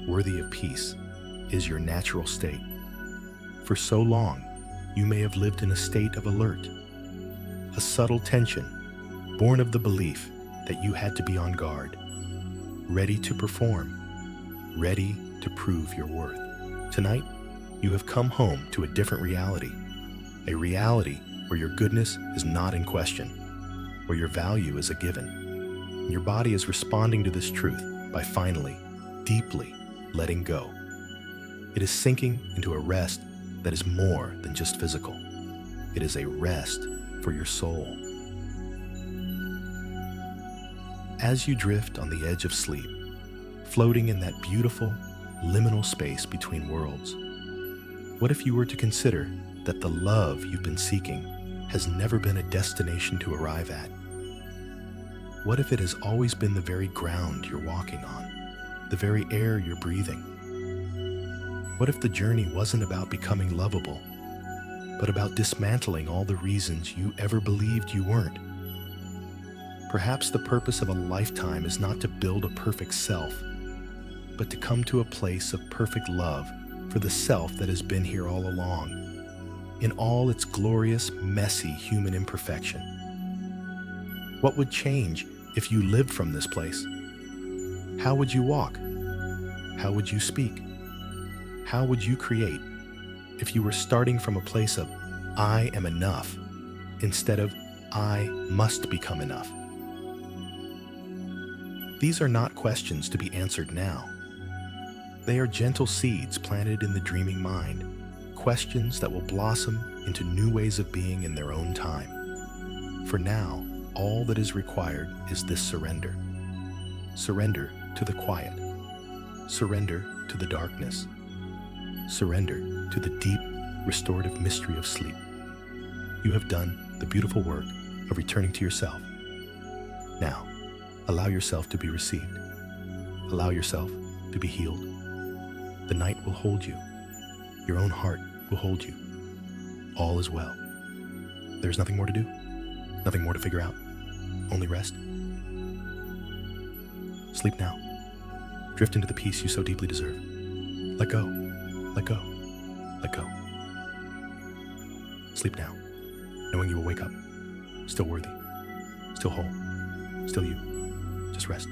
worthy of peace, is your natural state. For so long, you may have lived in a state of alert, a subtle tension born of the belief that you had to be on guard, ready to perform, ready to prove your worth. Tonight, you have come home to a different reality, a reality where your goodness is not in question, where your value is a given. And your body is responding to this truth by finally, deeply letting go. It is sinking into a rest that is more than just physical. It is a rest for your soul. As you drift on the edge of sleep, floating in that beautiful, liminal space between worlds, what if you were to consider that the love you've been seeking has never been a destination to arrive at? What if it has always been the very ground you're walking on, the very air you're breathing? What if the journey wasn't about becoming lovable, but about dismantling all the reasons you ever believed you weren't? Perhaps the purpose of a lifetime is not to build a perfect self, but to come to a place of perfect love for the self that has been here all along, in all its glorious, messy human imperfection. What would change if you lived from this place? How would you walk? How would you speak? How would you create if you were starting from a place of "I am enough" instead of "I must become enough"? These are not questions to be answered now. They are gentle seeds planted in the dreaming mind, questions that will blossom into new ways of being in their own time. For now, all that is required is this surrender. Surrender to the quiet. Surrender to the darkness. Surrender to the deep, restorative mystery of sleep. You have done the beautiful work of returning to yourself. Now, allow yourself to be received. Allow yourself to be healed. The night will hold you. Your own heart will hold you. All is well. There's nothing more to do, nothing more to figure out. Only rest. Sleep now. Drift into the peace you so deeply deserve. Let go. Let go. Let go. Sleep now, knowing you will wake up, still worthy, still whole, still you. Just rest.